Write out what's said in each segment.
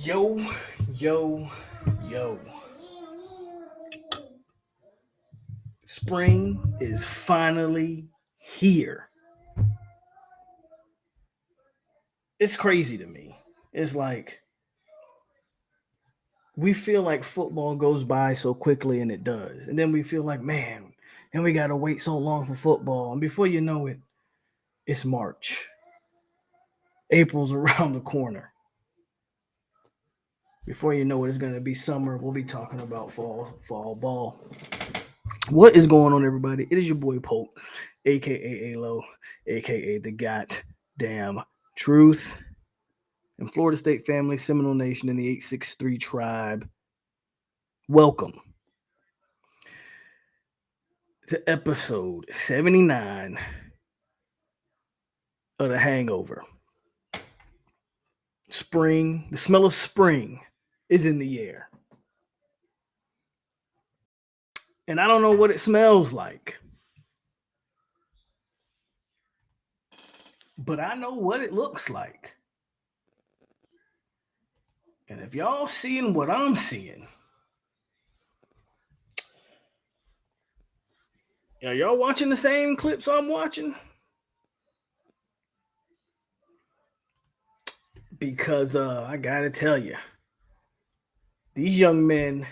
Yo, yo, yo. Spring is finally here. It's crazy to me. It's like we feel like football goes by so quickly, and it does. And then we feel like, man, and we got to wait so long for football. And before you know it, it's March. April's around the corner. Before you know it, it's going to be summer. We'll be talking about fall ball. What is going on, everybody? It is your boy Polk, a.k.a. Alo, a.k.a. the goddamn truth. And Florida State family, Seminole Nation, and the 863 tribe. Welcome to episode 79 of The Hangover. Spring, the smell of spring is in the air. And I don't know what it smells like, but I know what it looks like. And if y'all seeing what I'm seeing, are y'all watching the same clips I'm watching? Because I gotta tell you, these young men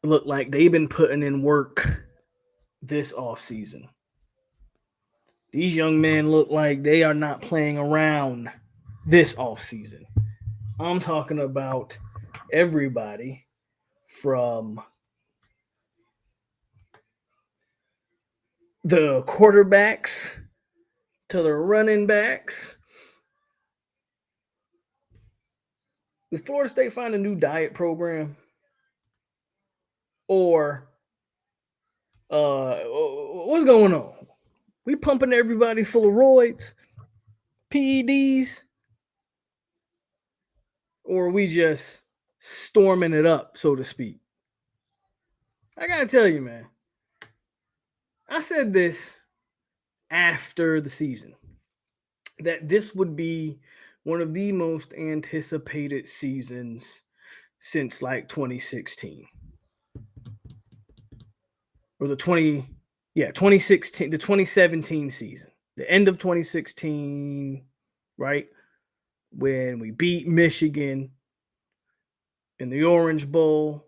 look like they've been putting in work this off season. These young men look like they are not playing around this off season. I'm talking about everybody from the quarterbacks to the running backs. Did Florida State find a new diet program? Or what's going on? We pumping everybody full of roids, PEDs, or are we just storming it up, so to speak? I gotta tell you, man. I said this after the season that this would be one of the most anticipated seasons since like 2016 or the 2016, the 2017 season, the end of 2016, right? When we beat Michigan in the Orange Bowl.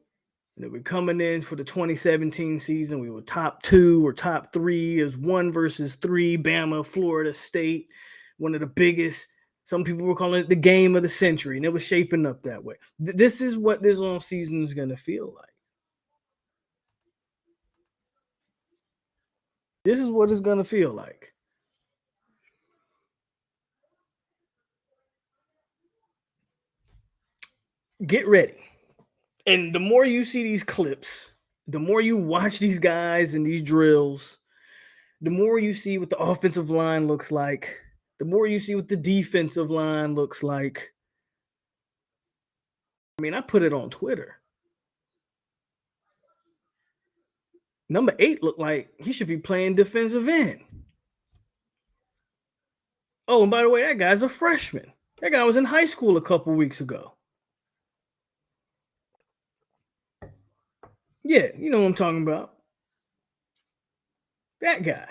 And then we're coming in for the 2017 season. We were top 2 or top 3 as 1 versus 3, Bama, Florida State, one of the biggest. Some people were calling it the game of the century, and it was shaping up that way. This is what this off season is going to feel like. This is what it's going to feel like. Get ready. And the more you see these clips, the more you watch these guys and these drills, the more you see what the offensive line looks like, the more you see what the defensive line looks like. I mean, I put it on Twitter. Number 8 looked like he should be playing defensive end. Oh, and by the way, that guy's a freshman. That guy was in high school a couple weeks ago. Yeah, you know what I'm talking about. That guy.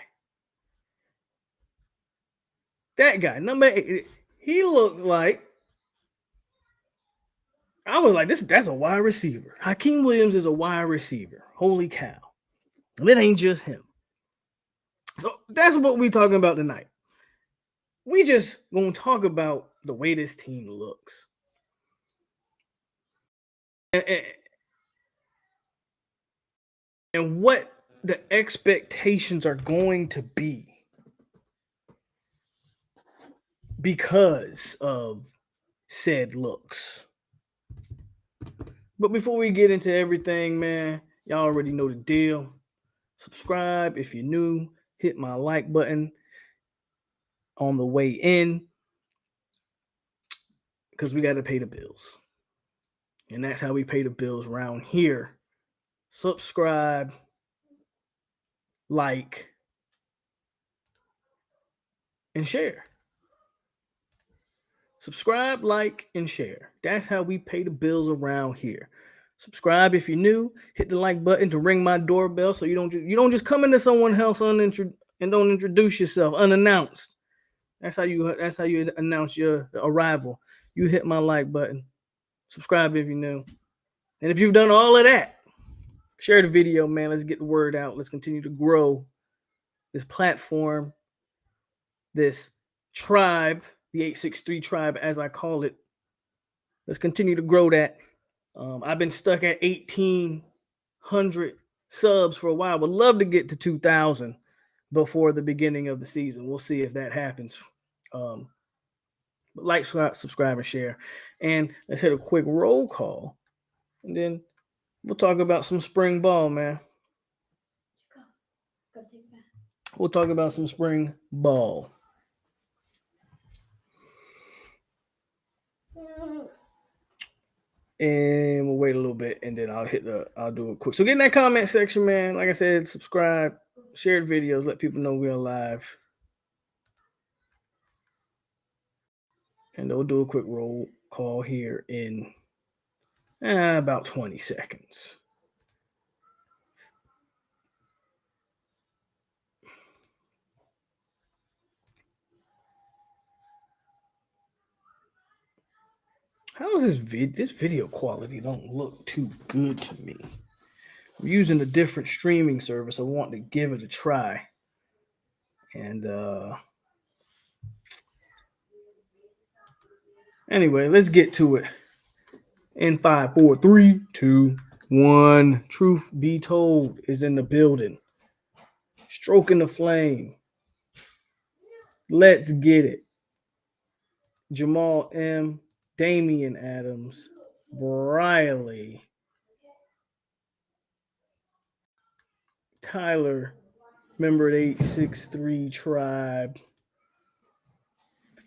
That guy, number 8. He looked like, I was like, that's a wide receiver. Hakeem Williams is a wide receiver. Holy cow. And it ain't just him. So that's what we're talking about tonight. We just gonna talk about the way this team looks. And what the expectations are going to be because of said looks. But before we get into everything, man, y'all already know the deal. Subscribe if you're new. Hit my like button on the way in because we got to pay the bills. And that's how we pay the bills around here. Subscribe, like, and share. Subscribe, like, and share. That's how we pay the bills around here. Subscribe if you're new. Hit the like button to ring my doorbell so you don't just come into someone else and don't introduce yourself unannounced. That's how you announce your arrival. You hit my like button. Subscribe if you're new. And if you've done all of that, share the video, man. Let's get the word out. Let's continue to grow this platform, this tribe, the 863 tribe, as I call it. Let's continue to grow that. I've been stuck at 1,800 subs for a while. Would love to get to 2,000 before the beginning of the season. We'll see if that happens. But like, subscribe, and share. And let's hit a quick roll call. And then we'll talk about some spring ball, man. Go take that. We'll talk about some spring ball. And we'll wait a little bit, and then I'll do it quick. So get in that comment section, man. Like I said, subscribe, share the videos, let people know we're live. And we'll do a quick roll call here in about 20 seconds. How is this video quality don't look too good to me? I'm using a different streaming service. I want to give it a try. And anyway, let's get to it. In 5, 4, 3, 2, 1. Truth be told is in the building. Stroking the flame. Let's get it. Jamal M, Damian Adams, Briley, Tyler, member of the 863 tribe.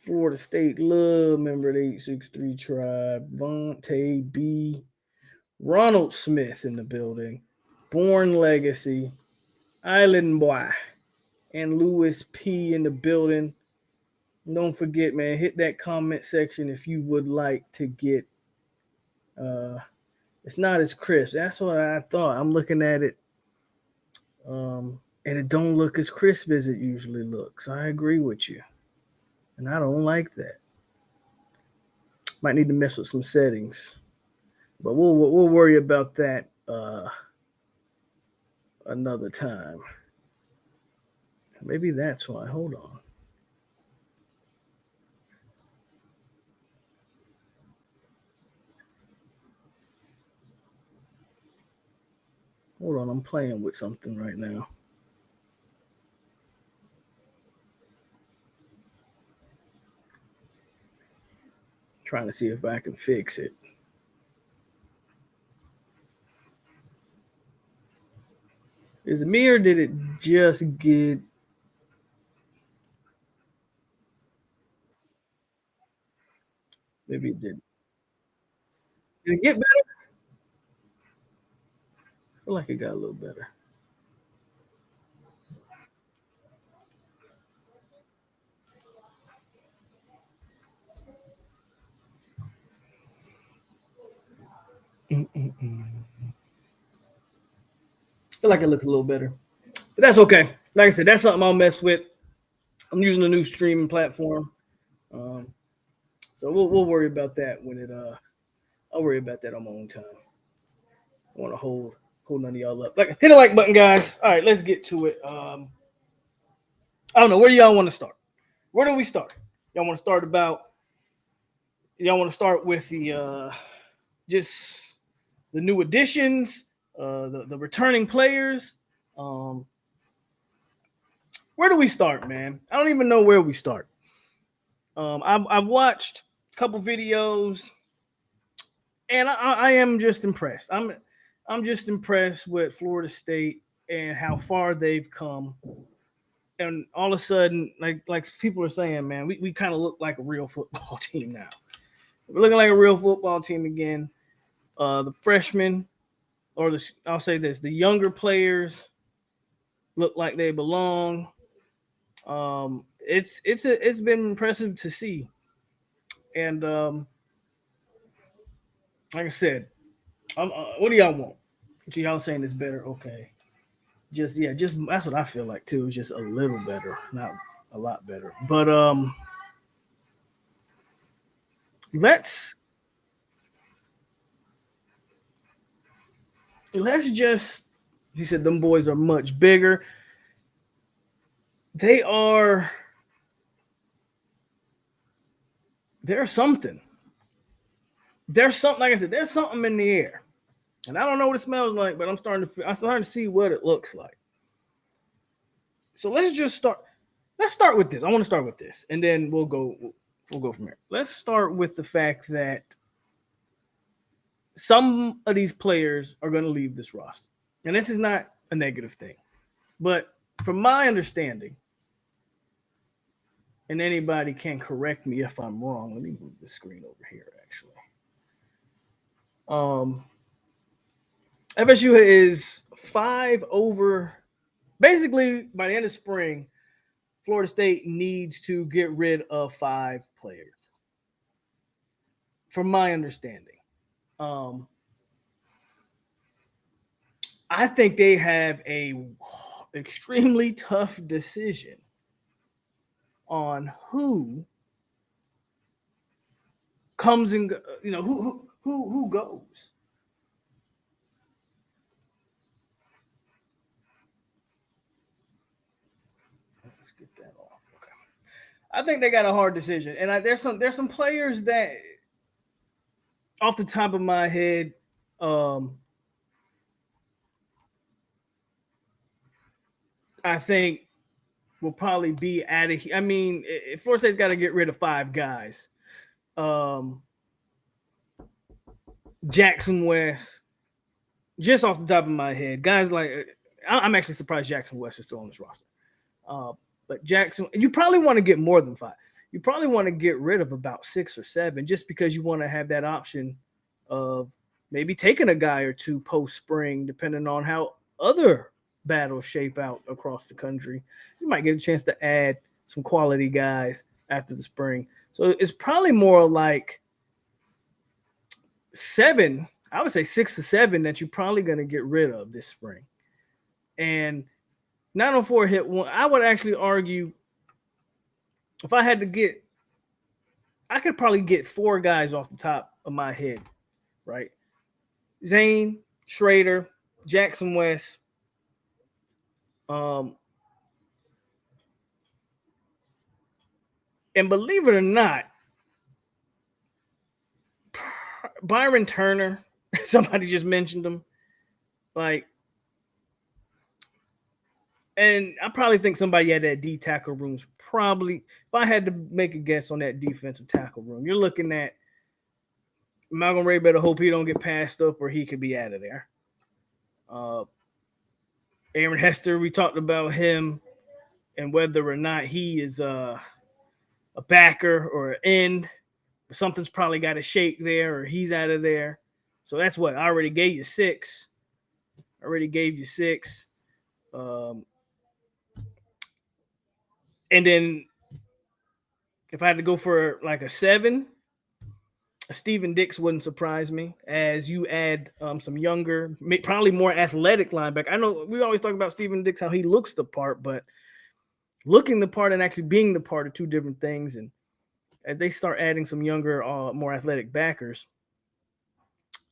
Florida State Love, member of the 863 tribe. Vontae B, Ronald Smith in the building. Born Legacy, Island Boy, and Lewis P in the building. Don't forget, man, hit that comment section if you would like to get it's not as crisp. That's what I thought. I'm looking at it and it don't look as crisp as it usually looks. I agree with you, and I don't like that. Might need to mess with some settings, but we'll worry about that another time. Maybe that's why. Hold on. Hold on, I'm playing with something right now. Trying to see if I can fix it. Is it me or did it just get... Maybe it didn't. Did it get better? I feel like it got a little better. I feel like it looks a little better. But that's okay. Like I said, that's something I'll mess with. I'm using a new streaming platform. So we'll worry about that when it I'll worry about that on my own time. I want to hold none of y'all up. Like, hit the like button, guys. All right, let's get to it. I don't know, where do y'all want to start? Where do we start? Y'all want to start with the just the new additions, the returning players. Where do we start, man? I don't even know where we start. I've watched a couple videos, and I am just impressed. I'm just impressed with Florida State and how far they've come. And all of a sudden, like people are saying, man, we kind of look like a real football team now. We're looking like a real football team again. The freshmen, I'll say this, the younger players look like they belong. It's been impressive to see. And like I said, what do y'all want? So y'all saying it's better? Okay. Just that's what I feel like too. It's just a little better, not a lot better. But let's let's just. He said them boys are much bigger. They are. There's something. There's something. Like I said, there's something in the air, and I don't know what it smells like, but I'm starting to see what it looks like. So let's just start. Let's start with this. I want to start with this, and then we'll go from there. Let's start with the fact that some of these players are going to leave this roster. And this is not a negative thing. But from my understanding, and anybody can correct me if I'm wrong. Let me move the screen over here, actually. FSU is 5 over. Basically, by the end of spring, Florida State needs to get rid of 5 players. From my understanding. I think they have a extremely tough decision on who comes and who goes. Let's get that off. Okay. I think they got a hard decision, and there's some players that, off the top of my head, I think will probably be out of here. I mean, Florida State's got to get rid of 5 guys. Jackson West, just off the top of my head, guys like I'm actually surprised Jackson West is still on this roster. But Jackson, you probably want to get more than 5. You probably want to get rid of about 6 or 7, just because you want to have that option of maybe taking a guy or 2 post spring, depending on how other battles shape out across the country. You might get a chance to add some quality guys after the spring. So it's probably more like 7. I would say 6 to 7 that you're probably going to get rid of this spring. And 904 hit one. I would actually argue, if I had to get, I could probably get 4 guys off the top of my head, right? Zane, Schrader, Jackson West, and believe it or not, Byron Turner, somebody just mentioned him, like, and I probably think somebody at that D tackle room's probably, if I had to make a guess on that defensive tackle room, you're looking at Malcolm Ray. Better hope he don't get passed up, or he could be out of there. Aaron Hester, we talked about him and whether or not he is a backer or an end. Something's probably got to shake there, or he's out of there. So that's what I already gave you 6. And then if I had to go for like a 7, Steven Dix wouldn't surprise me, as you add some younger, probably more athletic linebacker. I know we always talk about Steven Dix, how he looks the part, but looking the part and actually being the part are 2 different things. And as they start adding some younger, more athletic backers,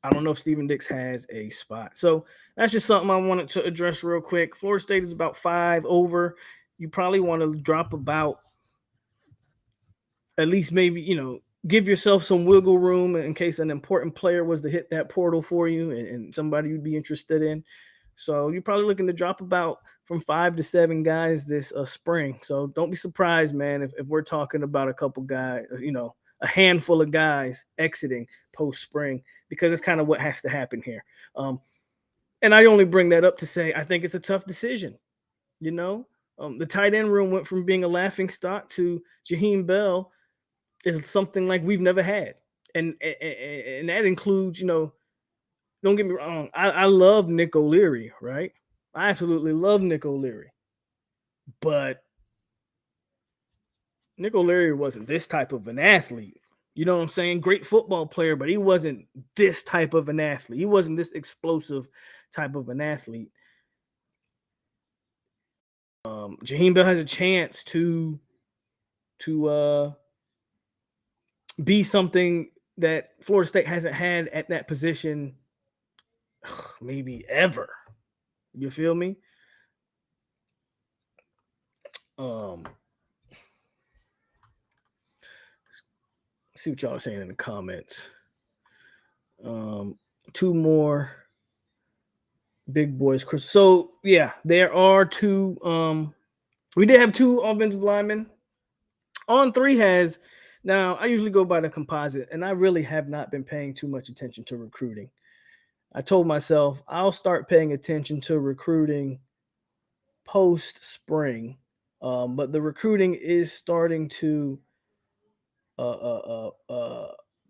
I don't know if Steven Dix has a spot. So that's just something I wanted to address real quick. Florida State is about 5 over. You probably want to drop about, at least maybe, give yourself some wiggle room in case an important player was to hit that portal for you and somebody you'd be interested in. So you're probably looking to drop about from 5 to 7 guys this spring. So don't be surprised, man, if we're talking about a couple guys, a handful of guys exiting post spring, because it's kind of what has to happen here. And I only bring that up to say I think it's a tough decision. The tight end room went from being a laughing stock to Jaheim Bell is something like we've never had, and that includes, don't get me wrong, I love Nick O'Leary, right? I absolutely love Nick O'Leary, but Nick O'Leary wasn't this type of an athlete You know what I'm saying? Great football player, but he wasn't this type of an athlete. He wasn't this explosive type of an athlete. Jaheim Bell has a chance to be something that Florida State hasn't had at that position maybe ever. You feel me? See what y'all are saying in the comments. Two more big boys. So yeah, there are two. We did have two offensive linemen. On3 has now. I usually go by the composite, and I really have not been paying too much attention to recruiting. I told myself I'll start paying attention to recruiting post spring, but the recruiting is starting to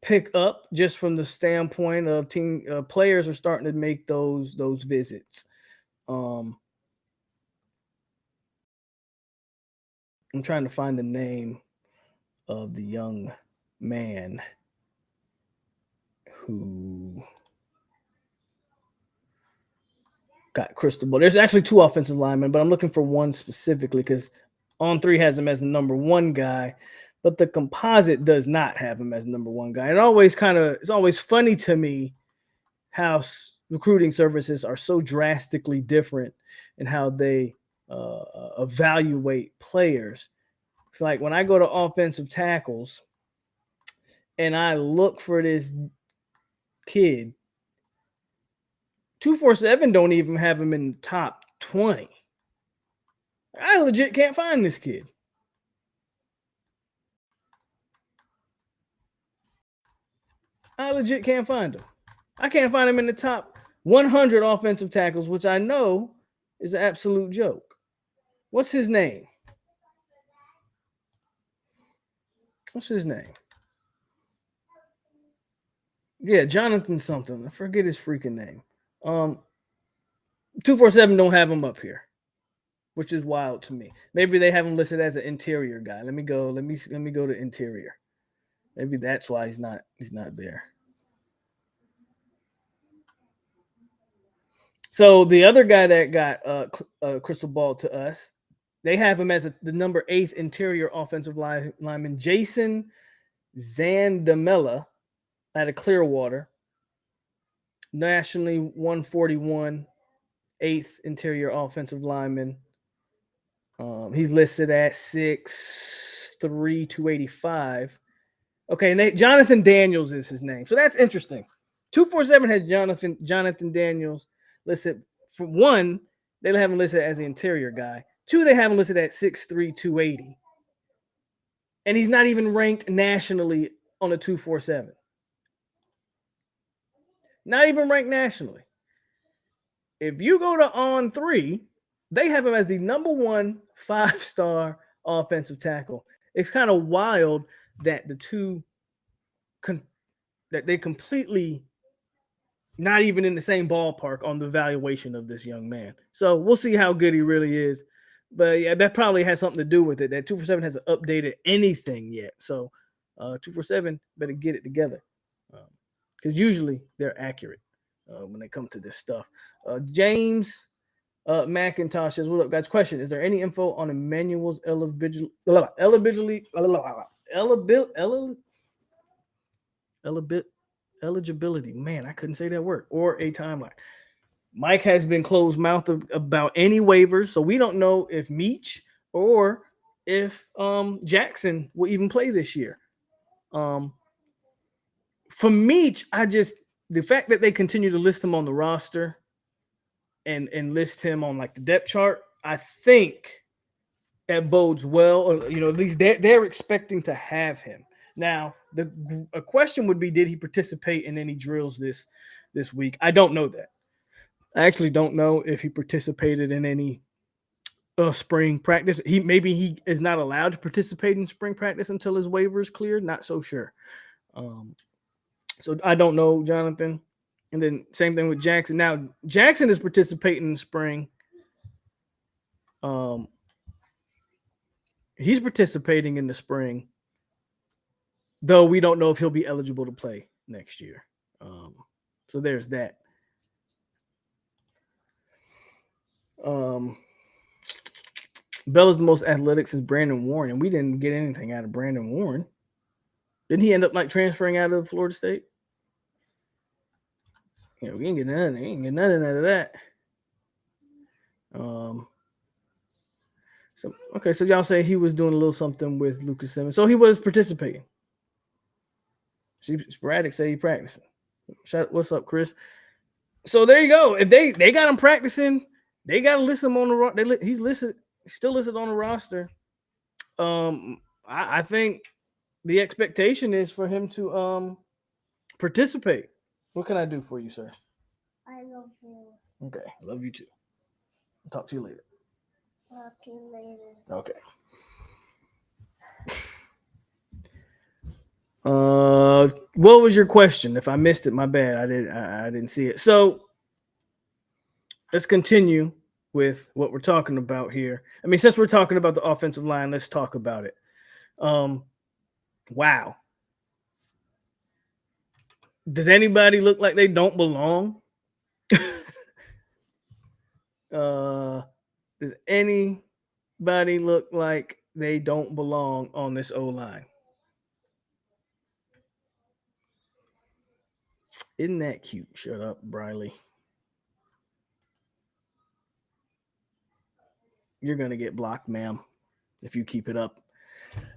pick up just from the standpoint of team players are starting to make those visits. I'm trying to find the name of the young man who got crystal ball. There's actually two offensive linemen, but I'm looking for one specifically because On3 has him as the number one guy, but the composite does not have him as the number one guy. It's always funny to me how recruiting services are so drastically different in how they evaluate players. It's like when I go to offensive tackles and I look for this kid, 247 don't even have him in the top 20. I legit can't find this kid. I legit can't find him. I can't find him in the top 100 offensive tackles, which I know is an absolute joke. What's his name? What's his name? Yeah, Jonathan something. I forget his freaking name. 247 don't have him up here, which is wild to me. Maybe they have him listed as an interior guy. Let me go to interior. Maybe that's why he's not there. So the other guy that got crystal ball to us, they have him as the number 8 interior offensive lineman, Jason Zandamela out of Clearwater. Nationally 141, 8th interior offensive lineman. He's listed at 6'3", 285. Okay, and Jonathan Daniels is his name. So that's interesting. 247 has Jonathan Daniels listed. For one, they have him listed as the interior guy. Two, they have him listed at 6'3", 280. And he's not even ranked nationally on a 247. Not even ranked nationally. If you go to On3, they have him as the number 1 5-star offensive tackle. It's kind of wild that the two that they completely not even in the same ballpark on the valuation of this young man. So we'll see how good he really is. But yeah, that probably has something to do with it. That 247 hasn't updated anything yet. So 247 better get it together. Because usually they're accurate when they come to this stuff. James McIntosh says, "What up, guys? Question: Is there any info on Emmanuel's eligibility? Man, I couldn't say that word. Or a timeline. Mike has been closed mouth about any waivers, so we don't know if Meach or if Jackson will even play this year. For Meach, the fact that they continue to list him on the roster and list him on like the depth chart, I think that bodes well. Or, at least they're expecting to have him. Now, a question would be, did he participate in any drills this week? I don't know that. I actually don't know if he participated in any spring practice. Maybe he is not allowed to participate in spring practice until his waiver is cleared. Not so sure. So I don't know, Jonathan. And then same thing with Jackson. Now Jackson is participating in spring. He's participating in the spring. though we don't know if he'll be eligible to play next year. So there's that. Bell is the most athletic since Brandon Warren, and we didn't get anything out of Brandon Warren. Didn't he end up like transferring out of Florida State? You know, we didn't get nothing. We didn't get nothing out of that. So okay, so y'all say he was doing a little something with Lucas Simmons, so he was participating. Sporadic say he practicing. What's up, Chris? So there you go. If they got him practicing, they got to list him on the. He's listed, still listed on the roster. I think the expectation is for him to participate. What can I do for you, sir? I love you. Okay, love you too. Talk to you later. Talk to you later. Okay. What was your question? If I missed it, my bad. I didn't see it. So let's continue with what we're talking about here. I mean, since we're talking about the offensive line, let's talk about it. Wow. Does anybody look like they don't belong? Does anybody look like they don't belong on this O-line? Isn't that cute? Shut up, Briley. You're gonna get blocked, ma'am, if you keep it up.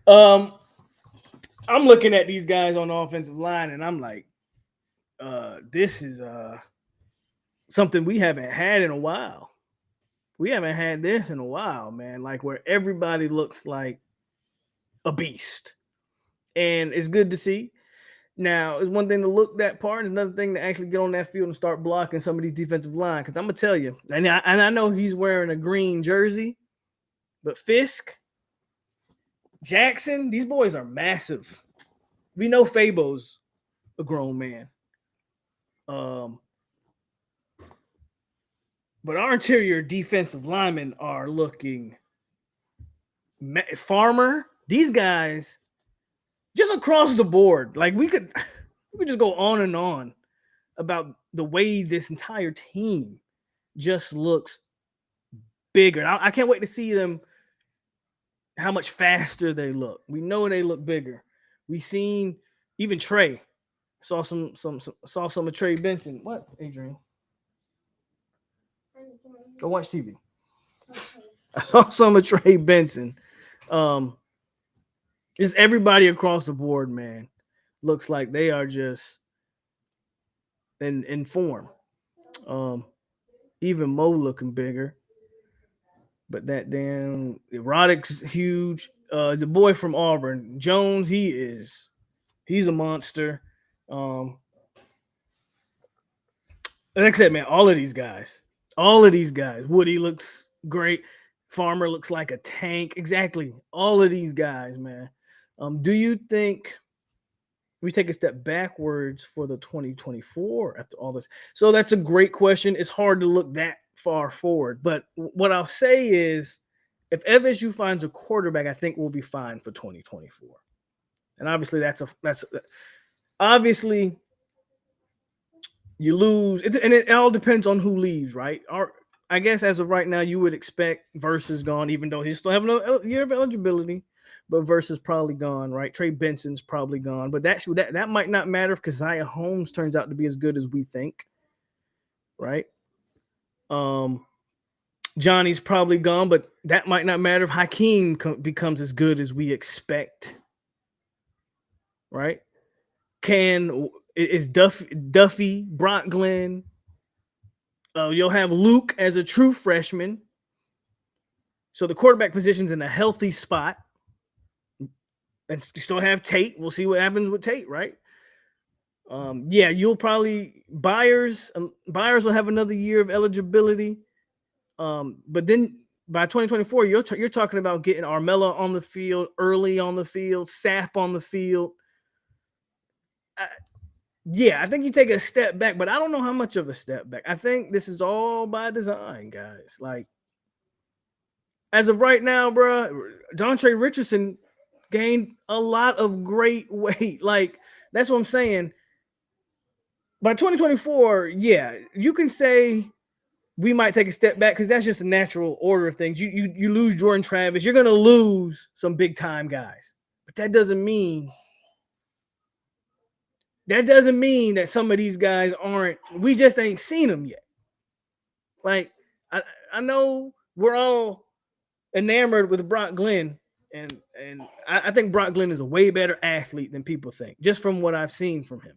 I'm looking at these guys on the offensive line, and I'm like, this is something we haven't had in a while. We haven't had this in a while, man. Like where everybody looks like a beast, and it's good to see. Now, it's one thing to look that part. It's another thing to actually get on that field and start blocking some of these defensive line. Because I'm gonna tell you, and I know he's wearing a green jersey, but Fisk, Jackson, these boys are massive. We know Fabo's a grown man. But our interior defensive linemen are looking Farmer. These guys, just across the board, like we could just go on and on about the way this entire team just looks bigger. I can't wait to see them. How much faster they look. We know they look bigger. We seen even Trey. Saw some of Trey Benson. What, Adrian? Go watch TV. Okay. I saw some of Trey Benson. Just everybody across the board, man, looks like they are just in form. Even Mo looking bigger. But that damn Erotic's huge. The boy from Auburn, Jones, he's a monster. Like I said, man, all of these guys. Woody looks great. Farmer looks like a tank. Exactly. All of these guys, man. Do you think we take a step backwards for the 2024 after all this? So that's a great question. It's hard to look that far forward. But what I'll say is if FSU finds a quarterback, I think we'll be fine for 2024. And obviously that's obviously you lose, and it all depends on who leaves, right? I guess as of right now, you would expect Versus gone, even though he's still having a year of eligibility. But Versus probably gone, right? Trey Benson's probably gone, but that might not matter if Keziah Holmes turns out to be as good as we think, right? Johnny's probably gone, but that might not matter if Hakeem becomes as good as we expect, right? Is Duffy, Brock Glenn? You'll have Luke as a true freshman. So the quarterback position's in a healthy spot. And you still have Tate. We'll see what happens with Tate, right? Yeah, you'll probably Byers will have another year of eligibility. But then by 2024, you're talking about getting Armella on the field, early on the field, Sapp on the field. Yeah, I think you take a step back, but I don't know how much of a step back. I think this is all by design, guys. Like, as of right now, bro, Dontre Richardson gained a lot of great weight. Like, that's what I'm saying. By 2024, yeah, you can say we might take a step back because that's just a natural order of things. You lose Jordan Travis, you're gonna lose some big time guys, but that doesn't mean that some of these guys aren't. We just ain't seen them yet. Like, I know we're all enamored with Brock Glenn, and I think Brock Glenn is a way better athlete than people think, just from what I've seen from him.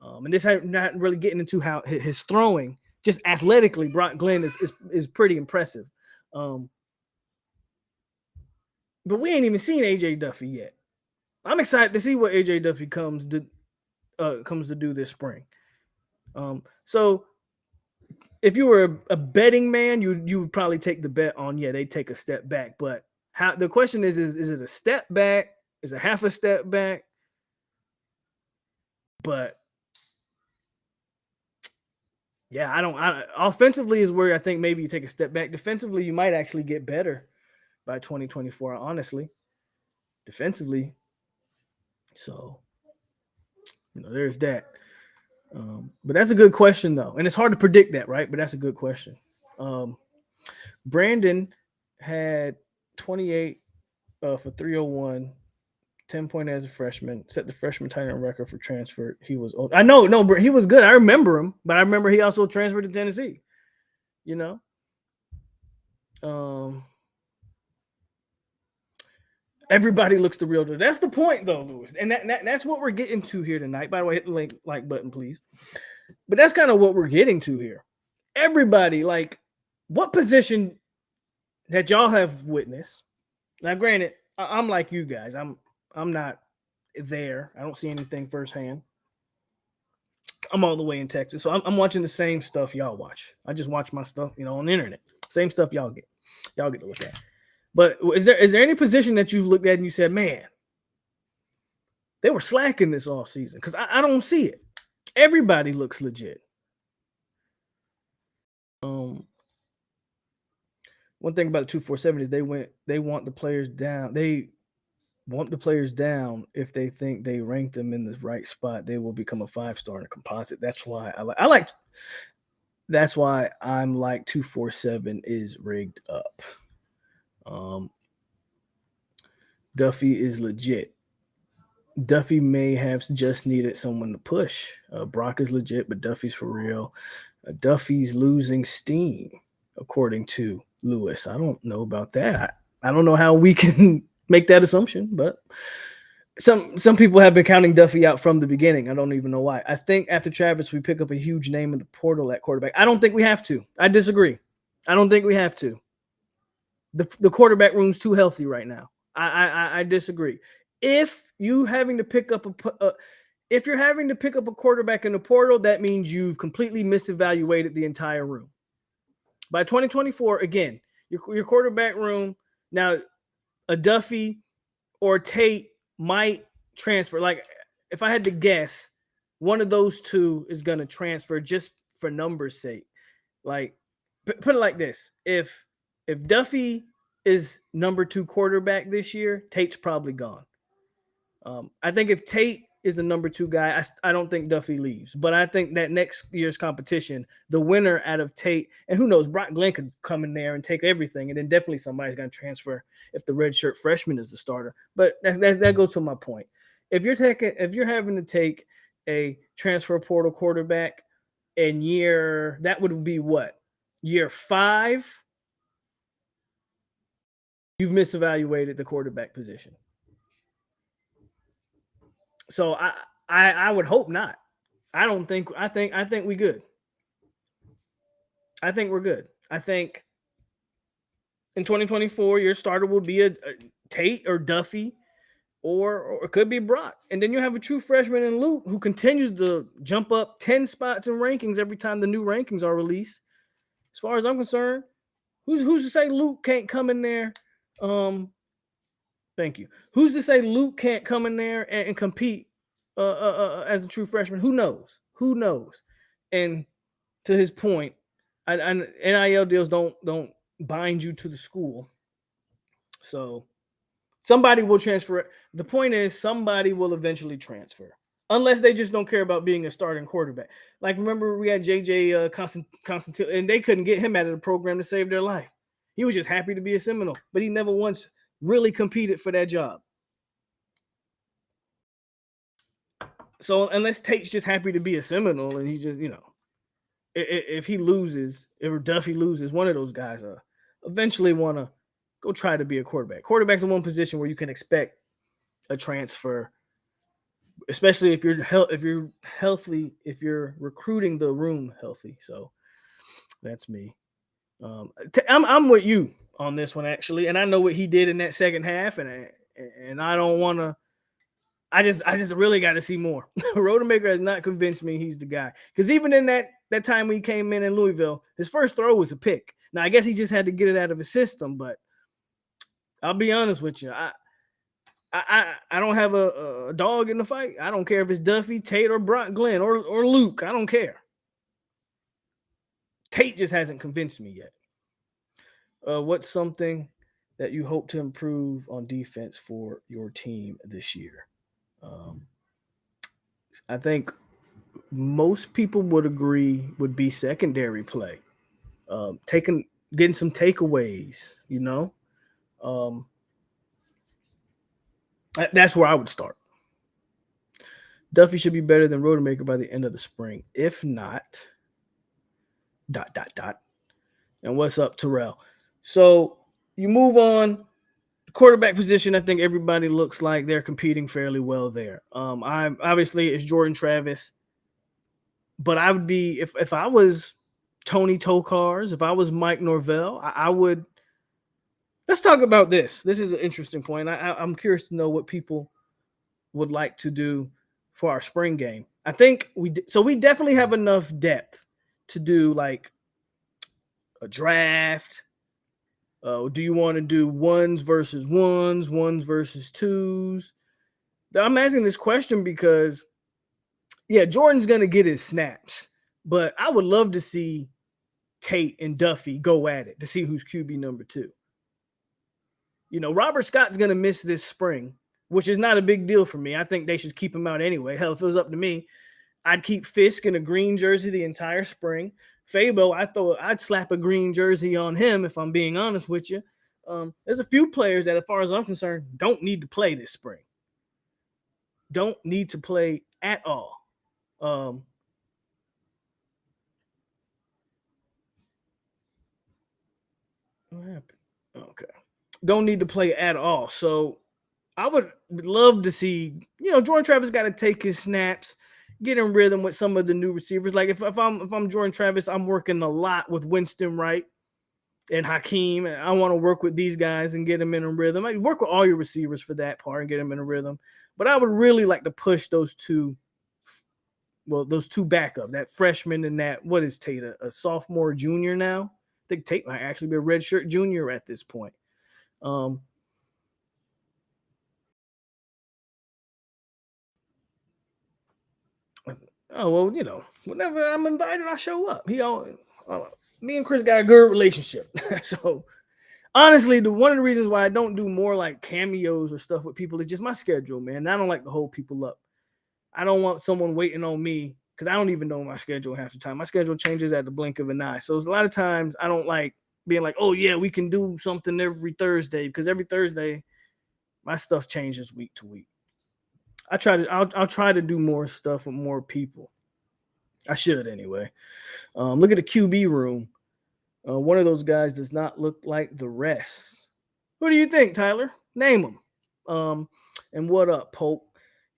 And this not really getting into how his throwing, just athletically, Brock Glenn is pretty impressive. But we ain't even seen AJ Duffy yet. I'm excited to see what AJ Duffy comes to do this spring. So if you were a betting man, you would probably take the bet on, yeah, they take a step back. But how, the question is it a step back? Is it half a step back? But yeah, offensively is where I think maybe you take a step back. Defensively, you might actually get better by 2024, honestly. Defensively. So, there's that. But that's a good question, though. And it's hard to predict that, right? But that's a good question. Brandon had 28 for 301, 10 point as a freshman, set the freshman tight end record for transfer. He was old. I know, no, he was good. I remember him, but I remember he also transferred to Tennessee. Everybody looks the real deal. That's the point, though, Lewis. And that's what we're getting to here tonight. By the way, hit the like button, please. But that's kind of what we're getting to here. Everybody, like, what position that y'all have witnessed? Now, granted, I'm like you guys. I'm not there. I don't see anything firsthand. I'm all the way in Texas, so I'm watching the same stuff y'all watch. I just watch my stuff, on the internet. Same stuff y'all get to look at. But is there any position that you've looked at and you said, man, they were slacking this offseason? Because I don't see it. Everybody looks legit. One thing about the 247 is they want the players down. They want the players down. If they think they rank them in the right spot, they will become a 5-star in a composite. That's why that's why I'm like 247 is rigged up. Duffy is legit. Duffy may have just needed someone to push. Brock is legit, but Duffy's for real. Duffy's losing steam, according to Lewis. I don't know about that. I don't know how we can make that assumption, but some people have been counting Duffy out from the beginning. I don't even know why. I think after Travis, we pick up a huge name in the portal at quarterback. I don't think we have to. I disagree. I don't think we have to. The quarterback room's too healthy right now. I disagree. If you're having to pick up a quarterback in the portal, that means you've completely misevaluated the entire room. By 2024, again, your quarterback room, now a Duffy or Tate might transfer. Like, if I had to guess, one of those two is going to transfer just for numbers' sake. Like, put it like this: if Duffy is number 2 quarterback this year, Tate's probably gone. I think if Tate is the number 2 guy, I don't think Duffy leaves. But I think that next year's competition, the winner out of Tate, and who knows, Brock Glenn could come in there and take everything, and then definitely somebody's going to transfer if the redshirt freshman is the starter. But that goes to my point. If you're having to take a transfer portal quarterback in that would be what? Year 5? You've misevaluated the quarterback position. So I would hope not. I think we good. I think we're good. I think in 2024 your starter will be a Tate or Duffy, or it could be Brock. And then you have a true freshman in Luke who continues to jump up 10 spots in rankings every time the new rankings are released. As far as I'm concerned, who's to say Luke can't come in there? Thank you. Who's to say Luke can't come in there and compete as a true freshman? Who knows? And to his point, NIL deals don't bind you to the school. So Somebody will transfer. The point is, somebody will eventually transfer, unless they just don't care about being a starting quarterback. Like, remember, we had JJ Constantine, and they couldn't get him out of the program to save their life. He was just happy to be a Seminole, but he never once really competed for that job. So unless Tate's just happy to be a Seminole, and he just, if he loses, if Duffy loses, one of those guys eventually want to go try to be a quarterback. Quarterback's in one position where you can expect a transfer, especially if you're healthy, if you're recruiting the room healthy. So that's me. I'm with you on this one, actually, and I know what he did in that second half, and I don't want to. I just really got to see more. Rodemaker has not convinced me he's the guy, because even in that time when he came in Louisville, his first throw was a pick. Now I guess he just had to get it out of his system, but I'll be honest with you, I don't have a dog in the fight. I don't care if it's Duffy, Tate, or Brock Glenn, or Luke. I don't care. Tate just hasn't convinced me yet. What's something that you hope to improve on defense for your team this year? I think most people would agree would be secondary play. Getting some takeaways, that's where I would start. Duffy should be better than Rodemaker by the end of the spring. If not, ... And what's up, Terrell? So you move on. Quarterback position, I think everybody looks like they're competing fairly well there. I'm obviously it's Jordan Travis, but I would be if I was Tony Tokars, if I was Mike Norvell, I would. Let's talk about this. This is an interesting point. I'm curious to know what people would like to do for our spring game. I think we definitely have enough depth to do like a draft. Do you want to do ones versus twos? I'm asking this question because, yeah, Jordan's going to get his snaps, but I would love to see Tate and Duffy go at it to see who's QB number 2. Robert Scott's going to miss this spring, which is not a big deal for me. I think they should keep him out anyway. Hell, if it was up to me, I'd keep Fisk in a green jersey the entire spring. Fabo, I'd slap a green jersey on him if I'm being honest with you. There's a few players that, as far as I'm concerned, don't need to play this spring. Don't need to play at all. What happened? Okay. Don't need to play at all. So I would love to see, Jordan Travis got to take his snaps, get in rhythm with some of the new receivers. Like if I'm Jordan Travis, I'm working a lot with Winston Wright and Hakeem. And I want to work with these guys and get them in a rhythm. I work with all your receivers for that part and get them in a rhythm. But I would really like to push those two backups, that freshman and that, what is Tate, a sophomore, junior now? I think Tate might actually be a redshirt junior at this point. Oh, well, whenever I'm invited, I show up. Me and Chris got a good relationship. So honestly, one of the reasons why I don't do more like cameos or stuff with people is just my schedule, man. I don't like to hold people up. I don't want someone waiting on me because I don't even know my schedule half the time. My schedule changes at the blink of an eye. So a lot of times I don't like being like, oh yeah, we can do something every Thursday, because every Thursday my stuff changes week to week. I'll try to do more stuff with more people. I should anyway. Look at the QB room. One of those guys does not look like the rest. Who do you think, Tyler? Name them. And what up, POLK?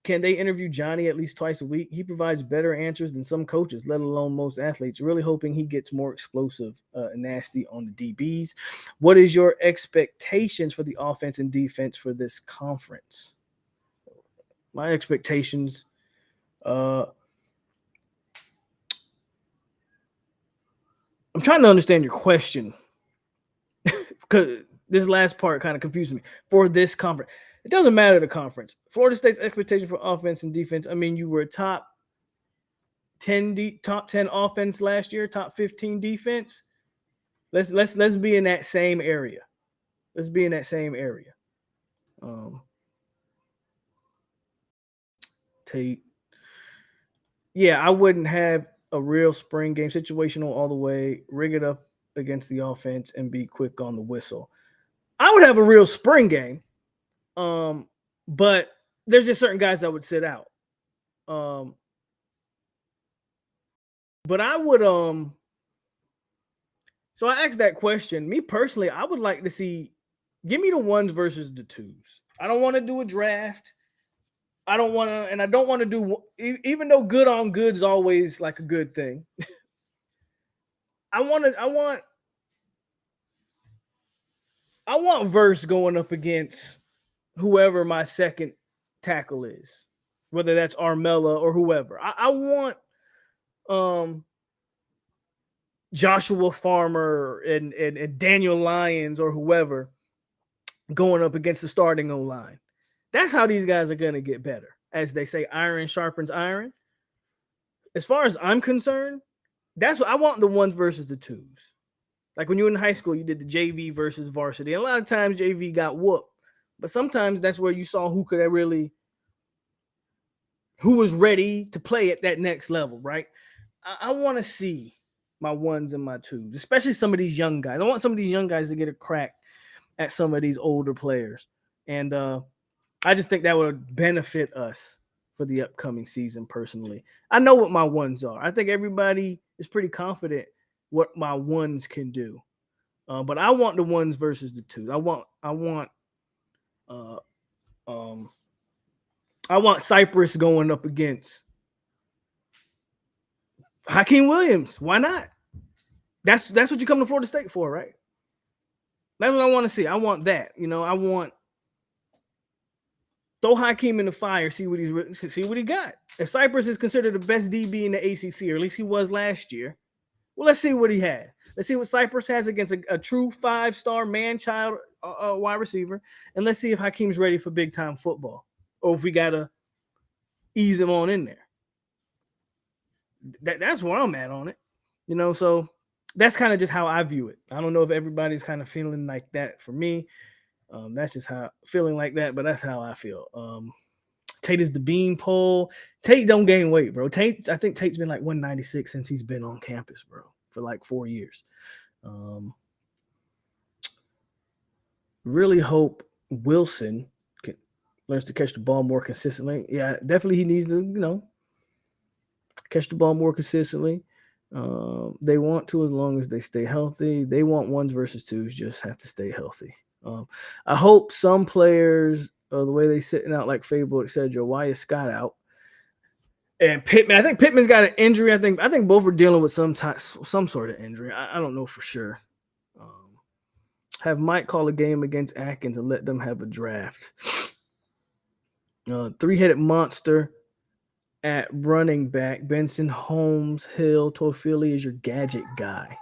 Can they interview Johnny at least twice a week? He provides better answers than some coaches, let alone most athletes. Really hoping he gets more explosive and nasty on the DBs. What is your expectations for the offense and defense for this conference? My expectations, I'm trying to understand your question because this last part kind of confused me. For this conference, it doesn't matter the conference. Florida State's expectation for offense and defense. I mean, you were top 10 offense last year, top 15 defense. Let's be in that same area. Let's be in that same area. Um, Tate. Yeah, I wouldn't have a real spring game, situational all the way, rig it up against the offense, and be quick on the whistle. I would have a real spring game, but there's just certain guys that would sit out. Um, but I would So I asked that question. Me personally, I would like to see give me the ones versus the twos. I don't want to do a draft. I don't want to, and I don't want to do even though good on good is always like a good thing. I want verse going up against whoever my second tackle is, whether that's Armella or whoever. I want um Joshua Farmer and Daniel Lyons or whoever going up against the starting O line. That's how these guys are going to get better. As they say, iron sharpens iron. As far as I'm concerned, that's what I want, the ones versus the twos. Like when you were in high school, you did the JV versus varsity. And a lot of times JV got whooped. But sometimes that's where you saw who was ready to play at that next level, right? I want to see my ones and my twos, especially some of these young guys. I want some of these young guys to get a crack at some of these older players. And I just think that would benefit us for the upcoming season personally. I know what my ones are. I think everybody is pretty confident what my ones can do. But I want the ones versus the twos. Uh, um, I want Cypress going up against Hakeem Williams. Why not? That's what you come to Florida State for, right? That's what I want to see. I want that. I want throw Hakeem in the fire, see what he got. If Cypress is considered the best DB in the ACC, or at least he was last year, well, let's see what he has. Let's see what Cypress has against a true 5-star man-child wide receiver, and let's see if Hakeem's ready for big-time football, or if we gotta ease him on in there. That's where I'm at on it. So that's kind of just how I view it. I don't know if everybody's kind of feeling like that for me. That's just how feeling like that, but that's how I feel. Tate is the beanpole. Tate don't gain weight, bro. I think Tate's been like 196 since he's been on campus, bro, for like 4 years. Really hope Wilson learns to catch the ball more consistently. Yeah, definitely he needs to, catch the ball more consistently. They want to as long as they stay healthy. They want ones versus twos, just have to stay healthy. I hope some players, the way they sitting out like Fable, etc. Why is Scott out? And Pittman, I think Pittman's got an injury. I think both are dealing with some sort of injury. I don't know for sure. Have Mike call a game against Atkins and let them have a draft. Three-headed monster at running back. Benson, Holmes, Hill, Toafili is your gadget guy.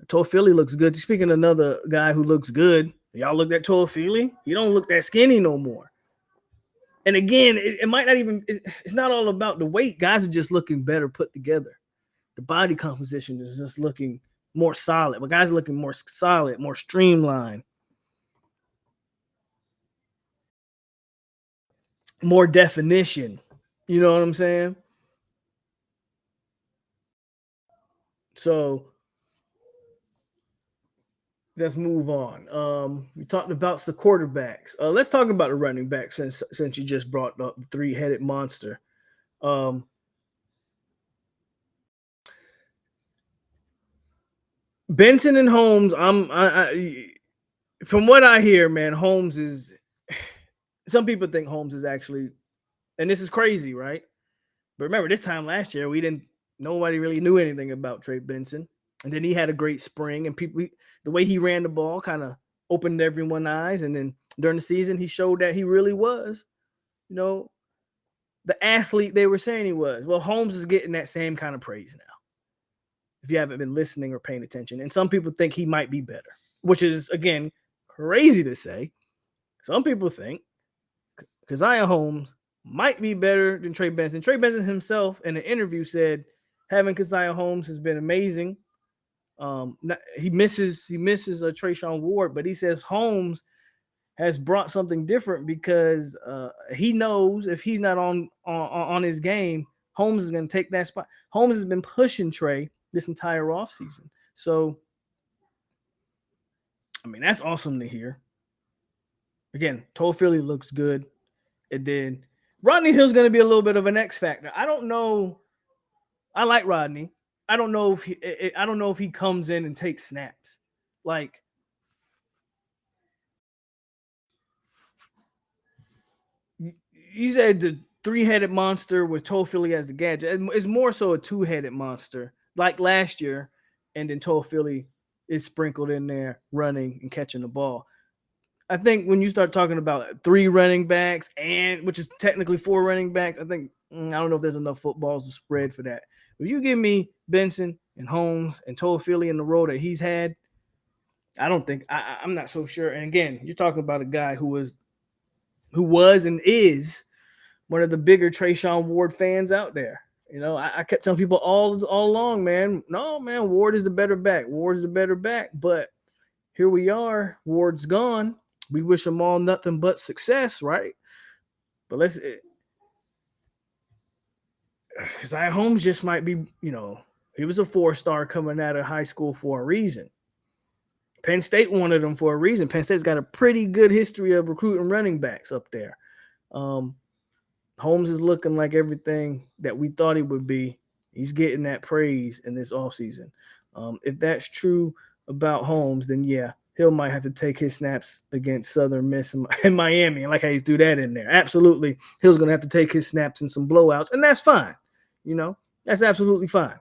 Toafili looks good. Speaking of another guy who looks good, y'all looked at Toafili? You don't look that skinny no more. And again, it might not even, it's not all about the weight. Guys are just looking better put together. The body composition is just looking more solid. But guys are looking more solid, more streamlined, more definition. You know what I'm saying? So let's move on. We talked about the quarterbacks. Let's talk about the running back since you just brought up the three-headed monster. Benson and Holmes. From what I hear, man, Holmes is. Some people think Holmes is actually, and this is crazy, right? But remember, this time last year, nobody really knew anything about Trey Benson, and then he had a great spring, and the way he ran the ball kind of opened everyone's eyes, and then during the season, he showed that he really was, the athlete they were saying he was. Well, Holmes is getting that same kind of praise now, if you haven't been listening or paying attention. And some people think he might be better, which is, again, crazy to say. Some people think Keziah Holmes might be better than Trey Benson. Trey Benson himself in an interview said having Keziah Holmes has been amazing. He misses Trayshawn Ward, but he says Holmes has brought something different because he knows if he's not on his game, Holmes is going to take that spot. Holmes has been pushing Trey this entire offseason. So, I mean, that's awesome to hear. Again, Philly looks good. It did. Rodney Hill's going to be a little bit of an X factor. I don't know. I like Rodney. I don't know if he comes in and takes snaps. Like, you said the three-headed monster with Philly as the gadget. It's more so a two-headed monster, like last year, and then Philly is sprinkled in there running and catching the ball. I think when you start talking about three running backs, and which is technically four running backs, I think I don't know if there's enough footballs to spread for that. If you give me Benson and Holmes and Philly in the role that he's had, I don't think I'm not so sure. And again, you're talking about a guy who was and is one of the bigger Trayshawn Ward fans out there. You know, I kept telling people all along, man, no, man, Ward is the better back. Ward's the better back. But here we are. Ward's gone. We wish them all nothing but success, right? But let's, because Holmes just might be, you know, he was a 4-star coming out of high school for a reason. Penn State wanted him for a reason. Penn State's got a pretty good history of recruiting running backs up there. Holmes is looking like everything that we thought he would be. He's getting that praise in this offseason. If that's true about Holmes, then yeah, Hill might have to take his snaps against Southern Miss and Miami. I like how you threw that in there. Absolutely. Hill's going to have to take his snaps in some blowouts, and that's fine. You know, that's absolutely fine.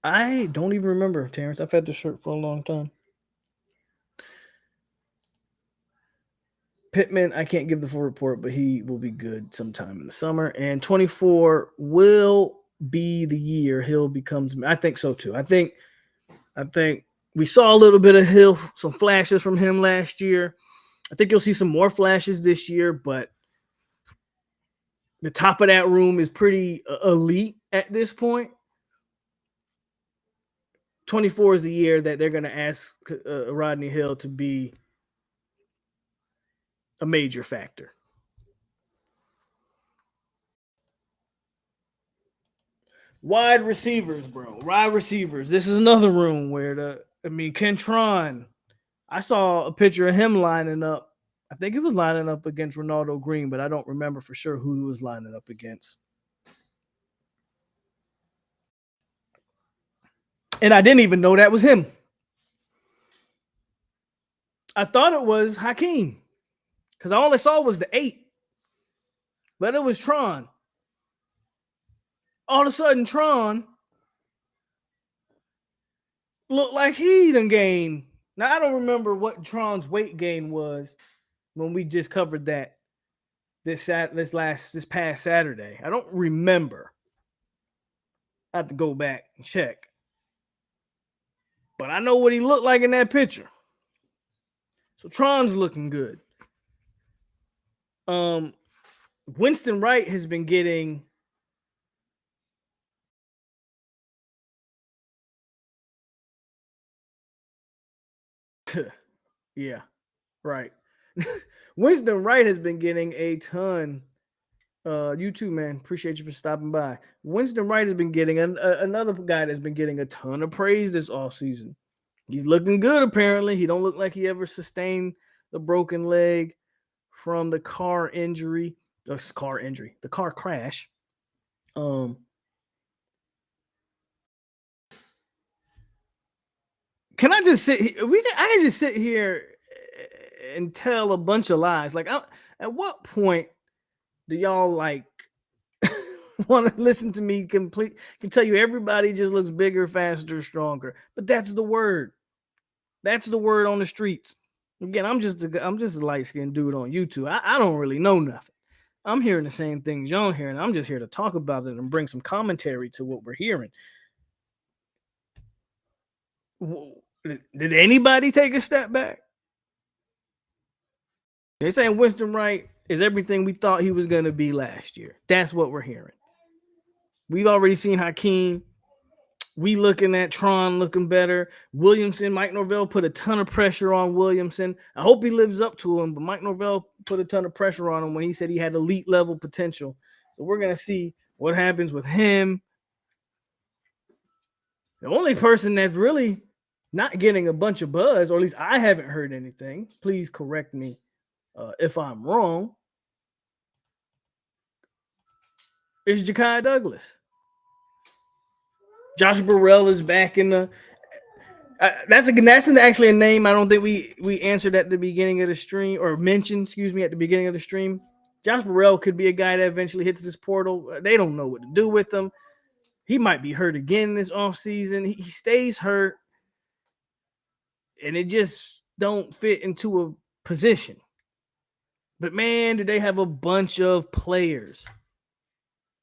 I don't even remember, Terrence. I've had this shirt for a long time. Pittman, I can't give the full report, but he will be good sometime in the summer. And 24 will be the year Hill becomes. I think so too. I think we saw a little bit of Hill, some flashes from him last year. I think you'll see some more flashes this year, but the top of that room is pretty elite at this point. 24 is the year that they're going to ask Rodney Hill to be a major factor. Wide receivers, bro. Wide receivers. This is another room where Kentron. I saw a picture of him lining up. I think he was lining up against Ronaldo Green, but I don't remember for sure who he was lining up against. And I didn't even know that was him. I thought it was Hakeem because all I saw was the 8, but it was Tron. All of a sudden, Tron looked like he done gained. Now, I don't remember what Tron's weight gain was when we just covered that this past Saturday. I don't remember. I have to go back and check. But I know what he looked like in that picture. So Tron's looking good. Winston Wright has been getting yeah, right. Winston Wright has been getting a ton. You too, man. Appreciate you for stopping by. Winston Wright has been getting another guy that's been getting a ton of praise this offseason. He's looking good, apparently. He don't look like he ever sustained the broken leg from the car crash. Can I just sit here? I can just sit here and tell a bunch of lies. Like, at what point do y'all like want to listen to me can tell you everybody just looks bigger, faster, stronger? But that's the word. That's the word on the streets. Again, I'm just a light-skinned dude on YouTube. I don't really know nothing. I'm hearing the same things y'all hearing. I'm just here to talk about it and bring some commentary to what we're hearing. Did anybody take a step back? They're saying Winston Wright is everything we thought he was going to be last year. That's what we're hearing. We've already seen Hakeem. We looking at Tron looking better. Williamson, Mike Norvell put a ton of pressure on Williamson. I hope he lives up to him, but Mike Norvell put a ton of pressure on him when he said he had elite level potential. So we're going to see what happens with him. The only person that's really not getting a bunch of buzz, or at least I haven't heard anything, please correct me if I'm wrong, is Ja'Kai Douglas. Josh Burrell is back in the. That's actually a name I don't think we answered at the beginning of the stream, or mentioned, excuse me, at the beginning of the stream. Josh Burrell could be a guy that eventually hits this portal. They don't know what to do with him. He might be hurt again this offseason. He stays hurt, and it just don't fit into a position. But man, did they have a bunch of players.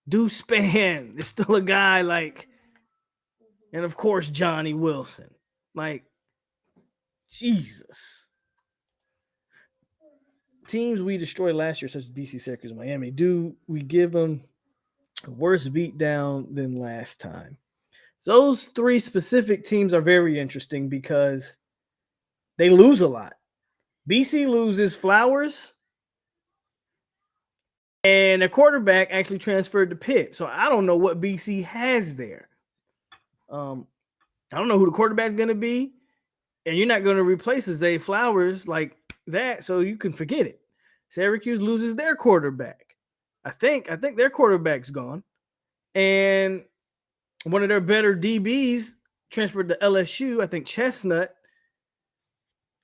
Deuce Span is still a guy like, and of course Johnny Wilson. Like, Jesus. Teams we destroyed last year, such as BC, Syracuse, and Miami, do we give them a worse beatdown than last time? So those three specific teams are very interesting because they lose a lot. BC loses Flowers, and a quarterback actually transferred to Pitt. So I don't know what BC has there. I don't know who the quarterback's going to be, and you're not going to replace Zay Flowers like that, so you can forget it. Syracuse loses their quarterback. I think their quarterback's gone, and one of their better DBs transferred to LSU. I think Chestnut.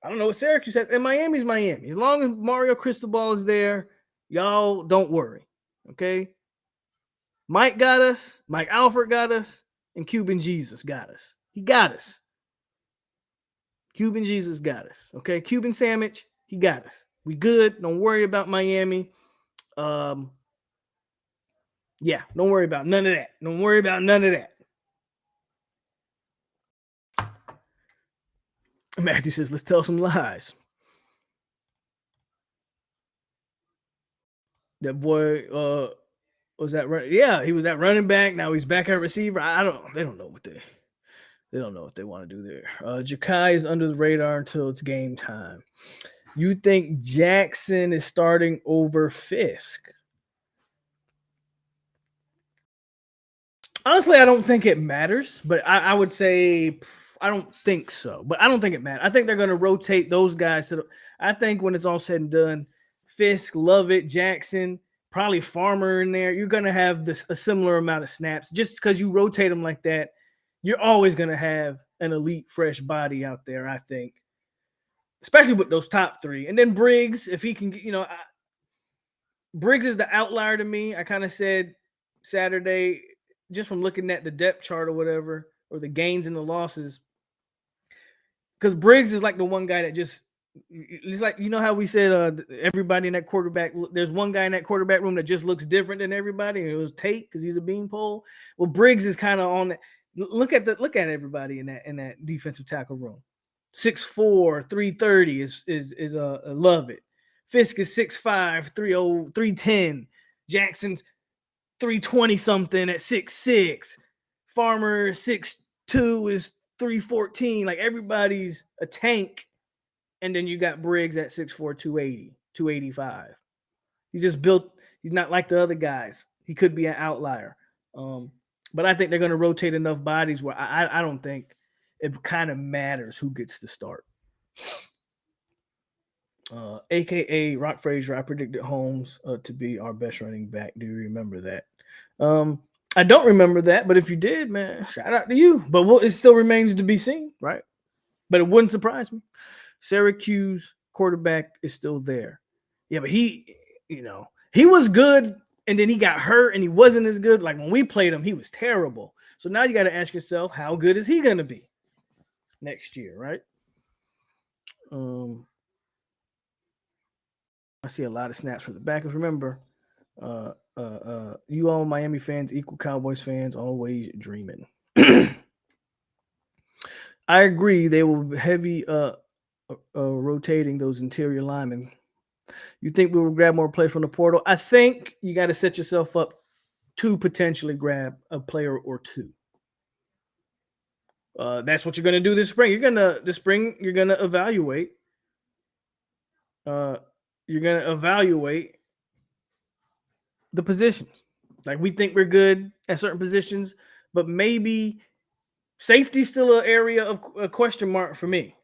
I don't know what Syracuse has, and Miami's Miami. As long as Mario Cristobal is there, y'all don't worry. Okay. Mike got us. Mike Alford got us, and Cuban Jesus got us. He got us. Cuban Jesus got us. Okay. Cuban sandwich, he got us. We good. Don't worry about Miami. Yeah, don't worry about none of that. Don't worry about none of that. Matthew says, let's tell some lies. That boy was that run? Yeah, he was at running back. Now he's back at receiver. They don't know what they want to do there. Ja'Kai is under the radar until it's game time. You think Jackson is starting over Fisk? Honestly, I don't think it matters, but I would say I don't think so. But I don't think it matters. I think they're going to rotate those guys. I think when it's all said and done, Fisk, Lovett, Jackson, probably Farmer in there, you're going to have a similar amount of snaps. Just because you rotate them like that, you're always going to have an elite, fresh body out there, I think. Especially with those top three. And then Briggs, if he can, Briggs is the outlier to me. I kind of said Saturday, just from looking at the depth chart or whatever, or the gains and the losses, because Briggs is like the one guy that just, it's like, how we said everybody in that quarterback, there's one guy in that quarterback room that just looks different than everybody, and it was Tate because he's a beanpole. Well, Briggs is kind of on that. Look at everybody in that defensive tackle room. 6'4", 330 is love it. Fisk is 6'5", 310. Jackson's 320 something at 6'6". Farmer 6'2" is 314. Like, everybody's a tank. And then you got Briggs at 6'4", 280, 285. He's just built. He's not like the other guys. He could be an outlier. But I think they're going to rotate enough bodies where I don't think it kind of matters who gets to start. A.k.a. Rock Frazier, I predicted Holmes to be our best running back. Do you remember that? I don't remember that, but if you did, man, shout out to you. But it still remains to be seen, right? But it wouldn't surprise me. Syracuse quarterback is still there. Yeah, but he was good, and then he got hurt, and he wasn't as good. Like, when we played him, he was terrible. So now you got to ask yourself, how good is he going to be next year, right? I see a lot of snaps for the backers. Remember, you all Miami fans equal Cowboys fans, always dreaming. I agree. They will be heavy rotating those interior linemen. You think we will grab more play from the portal? I think you got to set yourself up to potentially grab a player or two. That's what you're gonna do this spring. You're gonna evaluate. Uh, you're gonna evaluate the positions. Like we think we're good at certain positions, but maybe safety's still an area of a question mark for me.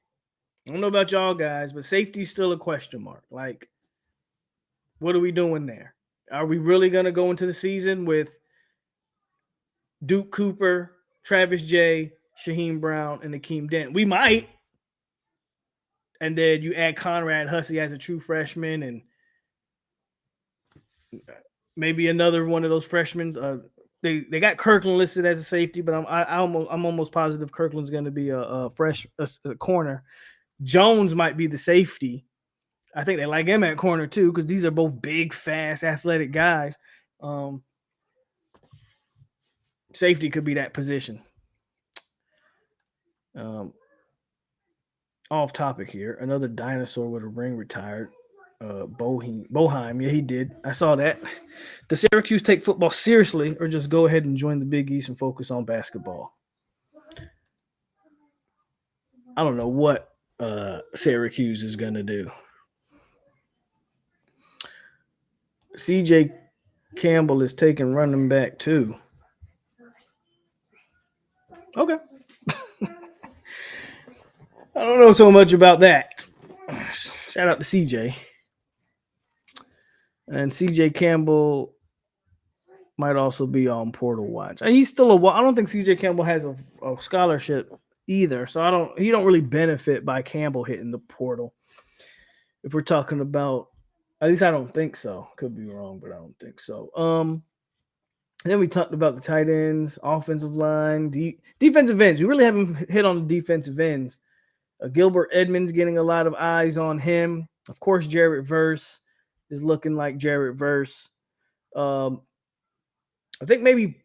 I don't know about y'all guys, but safety's still a question mark. Like, what are we doing there? Are we really gonna go into the season with Duke Cooper, Travis J, Shaheem Brown, and Akeem Dent? We might. And then you add Conrad Hussey as a true freshman, and maybe another one of those freshmen. They got Kirkland listed as a safety, but I'm almost positive Kirkland's going to be a corner. Jones might be the safety. I think they like him at corner too because these are both big, fast, athletic guys. Safety could be that position. Off topic here. Another dinosaur with a ring retired. Boheim. Yeah, he did. I saw that. Does Syracuse take football seriously or just go ahead and join the Big East and focus on basketball? I don't know what Syracuse is going to do. CJ Campbell is taking running back too. Okay. I don't know so much about that. Shout out to CJ. And CJ Campbell might also be on portal watch. And he's still I don't think CJ Campbell has a scholarship either. So he don't really benefit by Campbell hitting the portal. If we're talking about, at least I don't think so. Could be wrong, but I don't think so. And then we talked about the tight ends, offensive line, defensive ends. We really haven't hit on the defensive ends. Gilbert Edmonds getting a lot of eyes on him. Of course, Jarrett Verse is looking like Jarrett Verse. I think maybe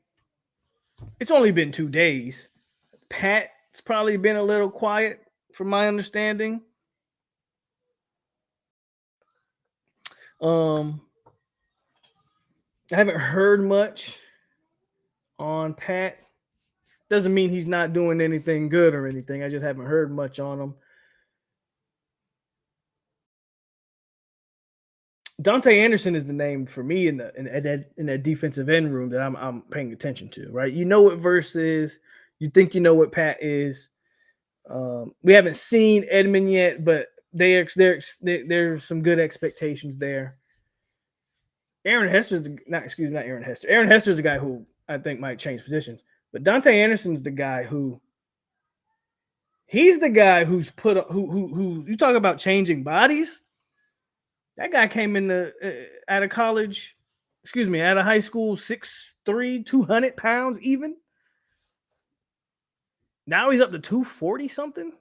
it's only been 2 days. Pat's probably been a little quiet from my understanding. I haven't heard much on Pat. Doesn't mean he's not doing anything good or anything. I just haven't heard much on him. Dante Anderson is the name for me in that defensive end room that I'm paying attention to. Right, you know what Verse is. You think you know what Pat is. We haven't seen Edmond yet, but there's some good expectations there. Aaron Hester's not Aaron Hester. Aaron Hester's the guy who I think might change positions, but Dante Anderson's the guy who. He's the guy who's who you talk about changing bodies. That guy came in out of college, out of high school, 6'3", 200 pounds even. Now he's up to 240 something.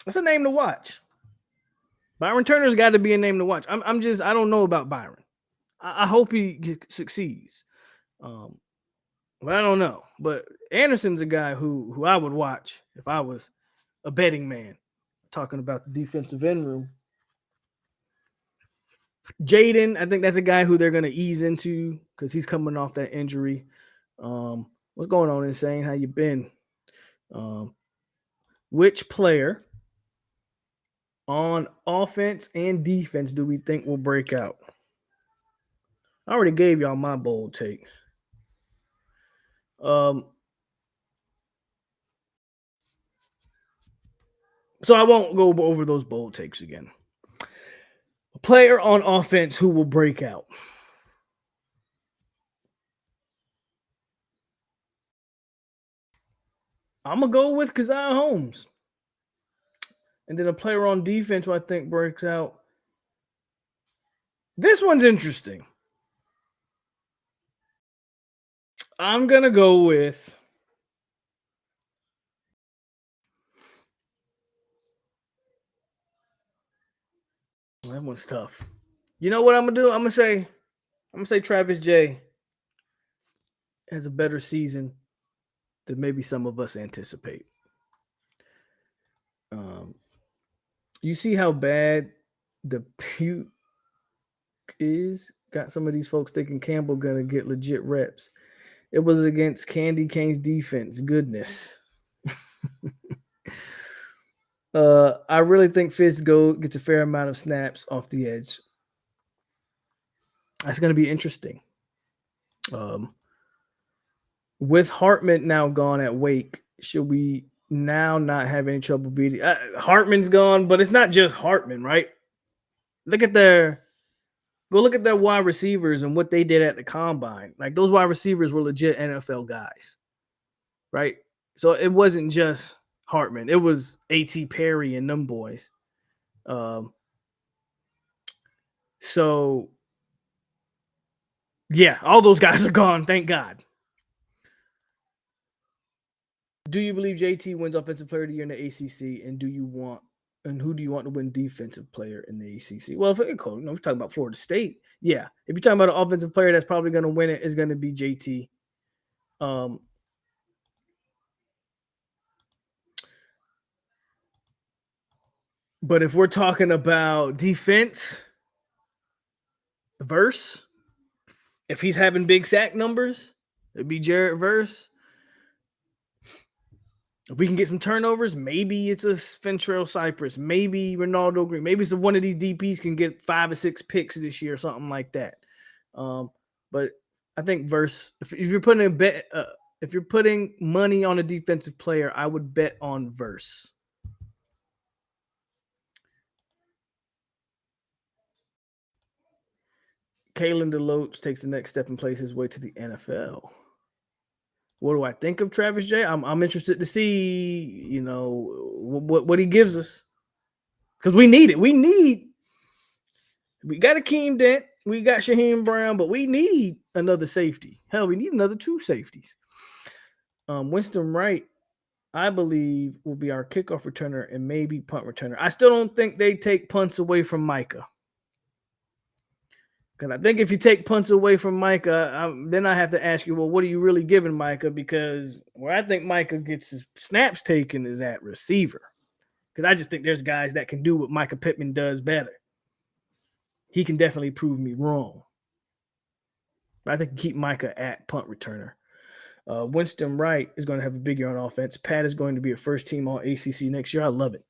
That's a name to watch. Byron Turner's got to be a name to watch. I don't know about Byron. I hope he succeeds. But I don't know. But Anderson's a guy who I would watch if I was a betting man. Talking about the defensive end room. Jaden, I think that's a guy who they're going to ease into because he's coming off that injury. What's going on, Insane? How you been? Which player on offense and defense do we think will break out? I already gave y'all my bold takes. So I won't go over those bold takes again. A player on offense who will break out. I'm going to go with Keziah Holmes. And then a player on defense who I think breaks out. This one's interesting. I'm going to go with that one's tough. You know what I'm going to do? I'm going to say Travis J has a better season than maybe some of us anticipate. You see how bad the puke is? Got some of these folks thinking Campbell going to get legit reps. It was against Candy Cane's defense. Goodness. I really think Fitzgerald gets a fair amount of snaps off the edge. That's going to be interesting. With Hartman now gone at Wake, should we now not have any trouble beating? Hartman's gone, but it's not just Hartman, right? Look at their wide receivers and what they did at the combine. Like those wide receivers were legit NFL guys, right? So it wasn't just Hartman; it was A.T. Perry and them boys. So yeah, all those guys are gone. Thank God. Do you believe JT wins Offensive Player of the Year in the ACC? And who do you want to win Defensive Player in the ACC? Well, if we're talking about Florida State, yeah. If you're talking about an offensive player that's probably going to win it, is going to be JT. But if we're talking about defense, Verse, if he's having big sack numbers, it'd be Jarrett Verse. If we can get some turnovers, maybe it's a Fentrell Cypress, maybe Ronaldo Green, maybe it's one of these DPs can get 5 or 6 picks this year, something like that. But I think Verse, if you're putting a bet, if you're putting money on a defensive player, I would bet on Verse. Kalen DeLoach takes the next step and plays his way to the NFL. What do I think of Travis J? I'm interested to see, what he gives us. Because we need it. We got Akeem Dent. We got Shaheem Brown, but we need another safety. Hell, we need another 2 safeties. Winston Wright, I believe, will be our kickoff returner and maybe punt returner. I still don't think they take punts away from Micah. Because I think if you take punts away from Micah, then I have to ask you, well, what are you really giving Micah? Because where I think Micah gets his snaps taken is at receiver. Because I just think there's guys that can do what Micah Pittman does better. He can definitely prove me wrong. But I think keep Micah at punt returner. Winston Wright is going to have a big year on offense. Pat is going to be a first team all ACC next year. I love it.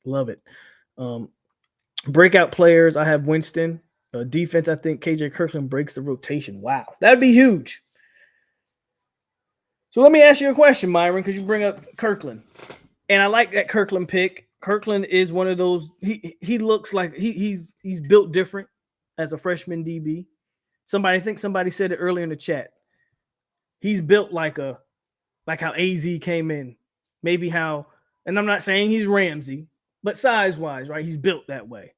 Love it. Breakout players, I have Winston. Defense, I think KJ Kirkland breaks the rotation. Wow, that'd be huge. So let me ask you a question, Myron, because you bring up Kirkland. And I like that Kirkland pick. Kirkland is one of those, he looks like he's built different as a freshman DB. I think somebody said it earlier in the chat. He's built like how AZ came in. Maybe how, and I'm not saying he's Ramsey, but size-wise, right? He's built that way.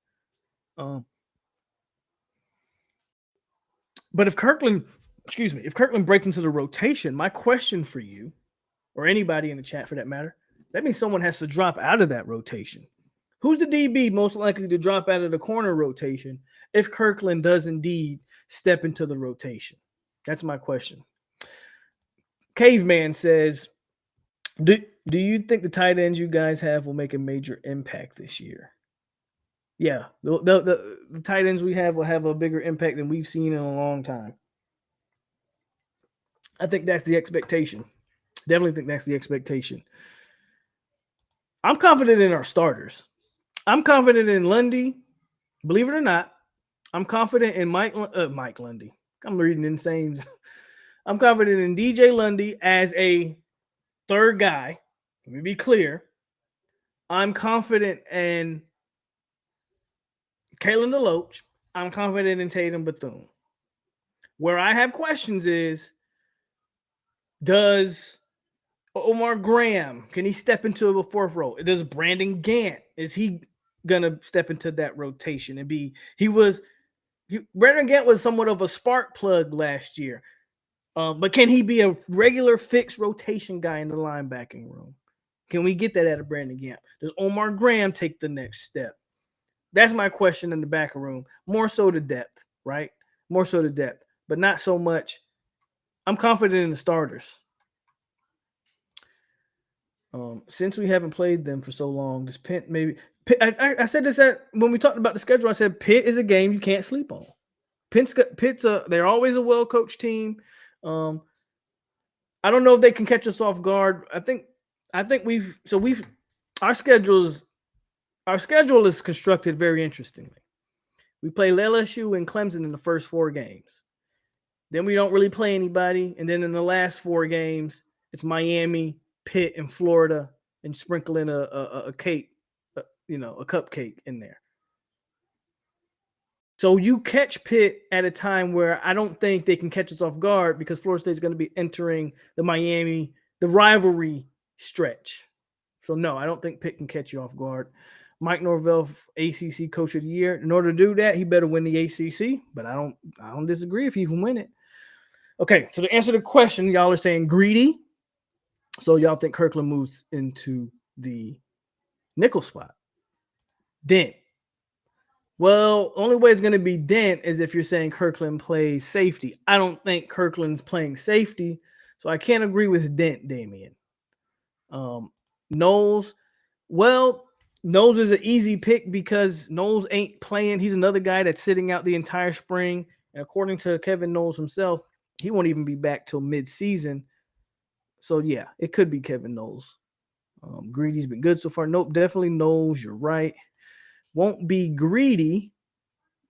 But if Kirkland breaks into the rotation, my question for you, or anybody in the chat for that matter, that means someone has to drop out of that rotation. Who's the DB most likely to drop out of the corner rotation if Kirkland does indeed step into the rotation? That's my question. Caveman says, do you think the tight ends you guys have will make a major impact this year? Yeah, the tight ends we have will have a bigger impact than we've seen in a long time. I think that's the expectation. Definitely think that's the expectation. I'm confident in our starters. I'm confident in Lundy. Believe it or not, I'm confident in Mike Lundy. I'm reading insane. I'm confident in DJ Lundy as a third guy. Let me be clear. I'm confident in Kalen DeLoach. I'm confident in Tatum Bethune. Where I have questions is, does Omar Graham, can he step into a 4th role? Does Brandon Gant, is he going to step into that rotation and be, Brandon Gant was somewhat of a spark plug last year. But can he be a regular fixed rotation guy in the linebacking room? Can we get that out of Brandon Gant? Does Omar Graham take the next step? That's my question in the back room. More so to depth, right? More so to depth, but not so much. I'm confident in the starters. Since we haven't played them for so long, this Pitt maybe. I said this when we talked about the schedule. I said Pitt is a game you can't sleep on. Pitt's they're always a well-coached team. I don't know if they can catch us off guard. I think our schedules our schedule is constructed very interestingly. We play LSU and Clemson in the first 4 games. Then we don't really play anybody, and then in the last 4 games, it's Miami, Pitt, and Florida, and sprinkle in a cake, a cupcake in there. So you catch Pitt at a time where I don't think they can catch us off guard because Florida State is going to be entering the rivalry stretch. So no, I don't think Pitt can catch you off guard. Mike Norvell, ACC Coach of the Year. In order to do that, he better win the ACC. But I don't disagree if he can win it. Okay, so to answer the question, y'all are saying greedy. So y'all think Kirkland moves into the nickel spot. Dent. Well, only way it's going to be Dent is if you're saying Kirkland plays safety. I don't think Kirkland's playing safety, so I can't agree with Dent, Damian. Knowles, well, Knowles is an easy pick because Knowles ain't playing. He's another guy that's sitting out the entire spring. And according to Kevin Knowles himself, he won't even be back till mid-season. So, yeah, it could be Kevin Knowles. Greedy's been good so far. Nope, definitely Knowles. You're right. Won't be greedy.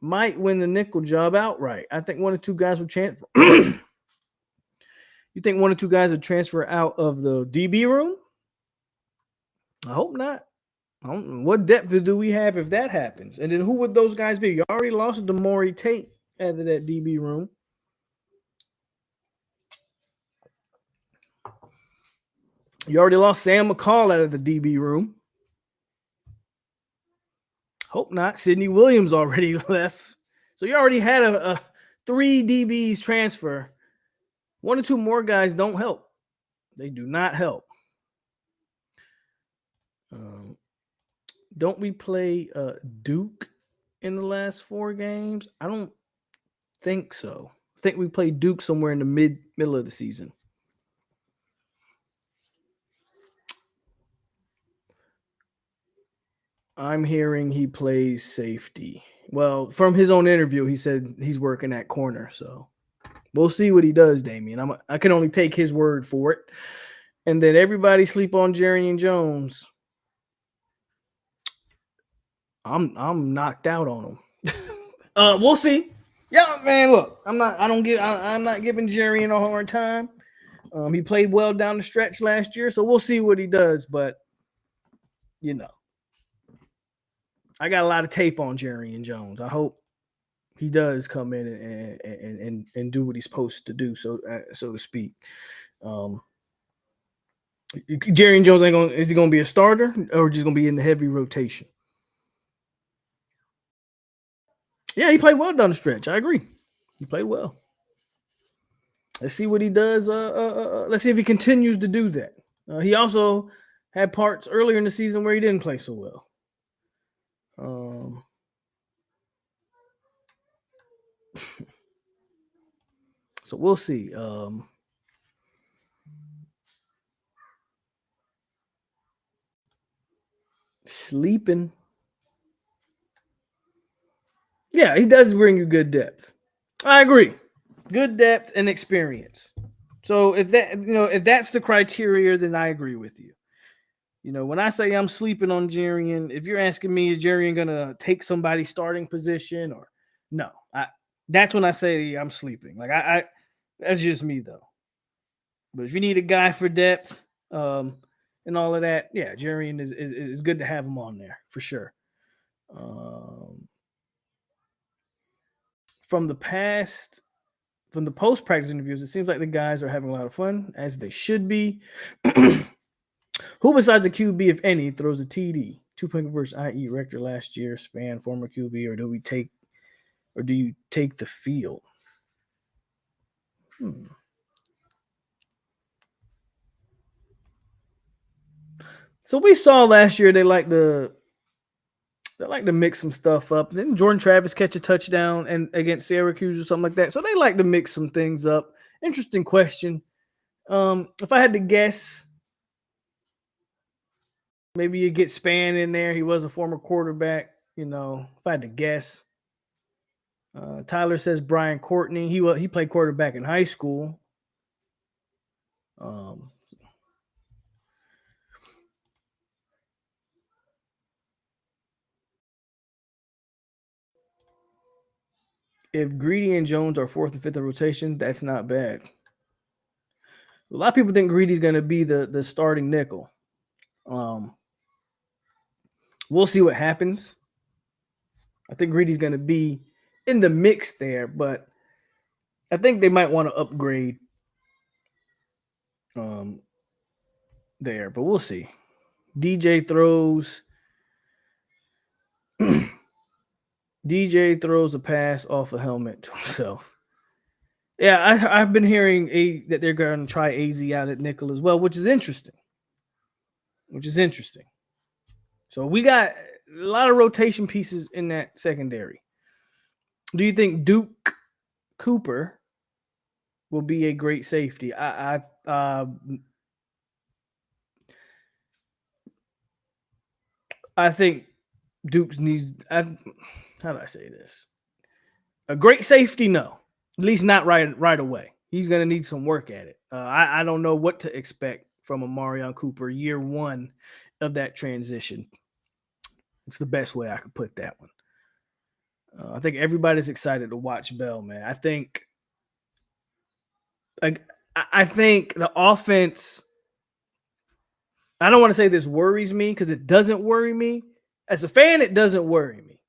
Might win the nickel job outright. I think one or two guys will transfer. You think one or two guys will transfer out of the DB room? I hope not. What depth do we have if that happens? And then who would those guys be? You already lost Demore Tate out of that DB room. You already lost Sam McCall out of the DB room. Hope not. Sidney Williams already left. So you already had a 3 DBs transfer. One or two more guys don't help. They do not help. Don't we play Duke in the last 4 games? I don't think so. I think we played Duke somewhere in the middle of the season. I'm hearing he plays safety. Well, from his own interview, he said he's working at corner. So we'll see what he does, Damian. I can only take his word for it. And then everybody sleep on Jerry Jones. I'm knocked out on him. We'll see. Yeah, man. Look, I'm not giving Jerry a hard time. He played well down the stretch last year, so we'll see what he does. But I got a lot of tape on Jerry Jones. I hope he does come in and do what he's supposed to do, so to speak. Jerry Jones is he gonna be a starter or just gonna be in the heavy rotation? Yeah, he played well down the stretch. I agree. He played well. Let's see what he does. Let's see if he continues to do that. He also had parts earlier in the season where he didn't play so well. So we'll see. Sleeping. Yeah, he does bring you good depth. I agree. Good depth and experience. So if that's the criteria, then I agree with you. When I say I'm sleeping on Jarian, if you're asking me, is Jarian gonna take somebody's starting position or no? That's when I say I'm sleeping. Like I that's just me though. But if you need a guy for depth, and all of that, yeah, Jarian is good to have him on there for sure. From the post-practice interviews, it seems like the guys are having a lot of fun, as they should be. Who besides the QB, if any, throws a TD? 2-point conversion, i.e. Rector last year, Span, former QB, or do you take the field? So we saw last year they like to mix some stuff up. Then Jordan Travis catch a touchdown and against Syracuse or something like that. So they like to mix some things up. Interesting question. If I had to guess, maybe you get Span in there. He was a former quarterback. If I had to guess, Tyler says Brian Courtney. He played quarterback in high school. If Greedy and Jones are fourth and fifth in rotation, that's not bad. A lot of people think Greedy's going to be the starting nickel. We'll see what happens. I think Greedy's going to be in the mix there, but I think they might want to upgrade there, but we'll see. DJ throws a pass off a helmet to himself. Yeah, I've been hearing that they're going to try AZ out at nickel as well, which is interesting. So we got a lot of rotation pieces in that secondary. Do you think Duke Cooper will be a great safety? I think Duke needs. How do I say this? A great safety, no. At least not right away. He's going to need some work at it. I don't know what to expect from Amarion Cooper year one of that transition. It's the best way I could put that one. I think everybody's excited to watch Bell, man. I think the offense. I don't want to say this worries me because it doesn't worry me. As a fan, it doesn't worry me.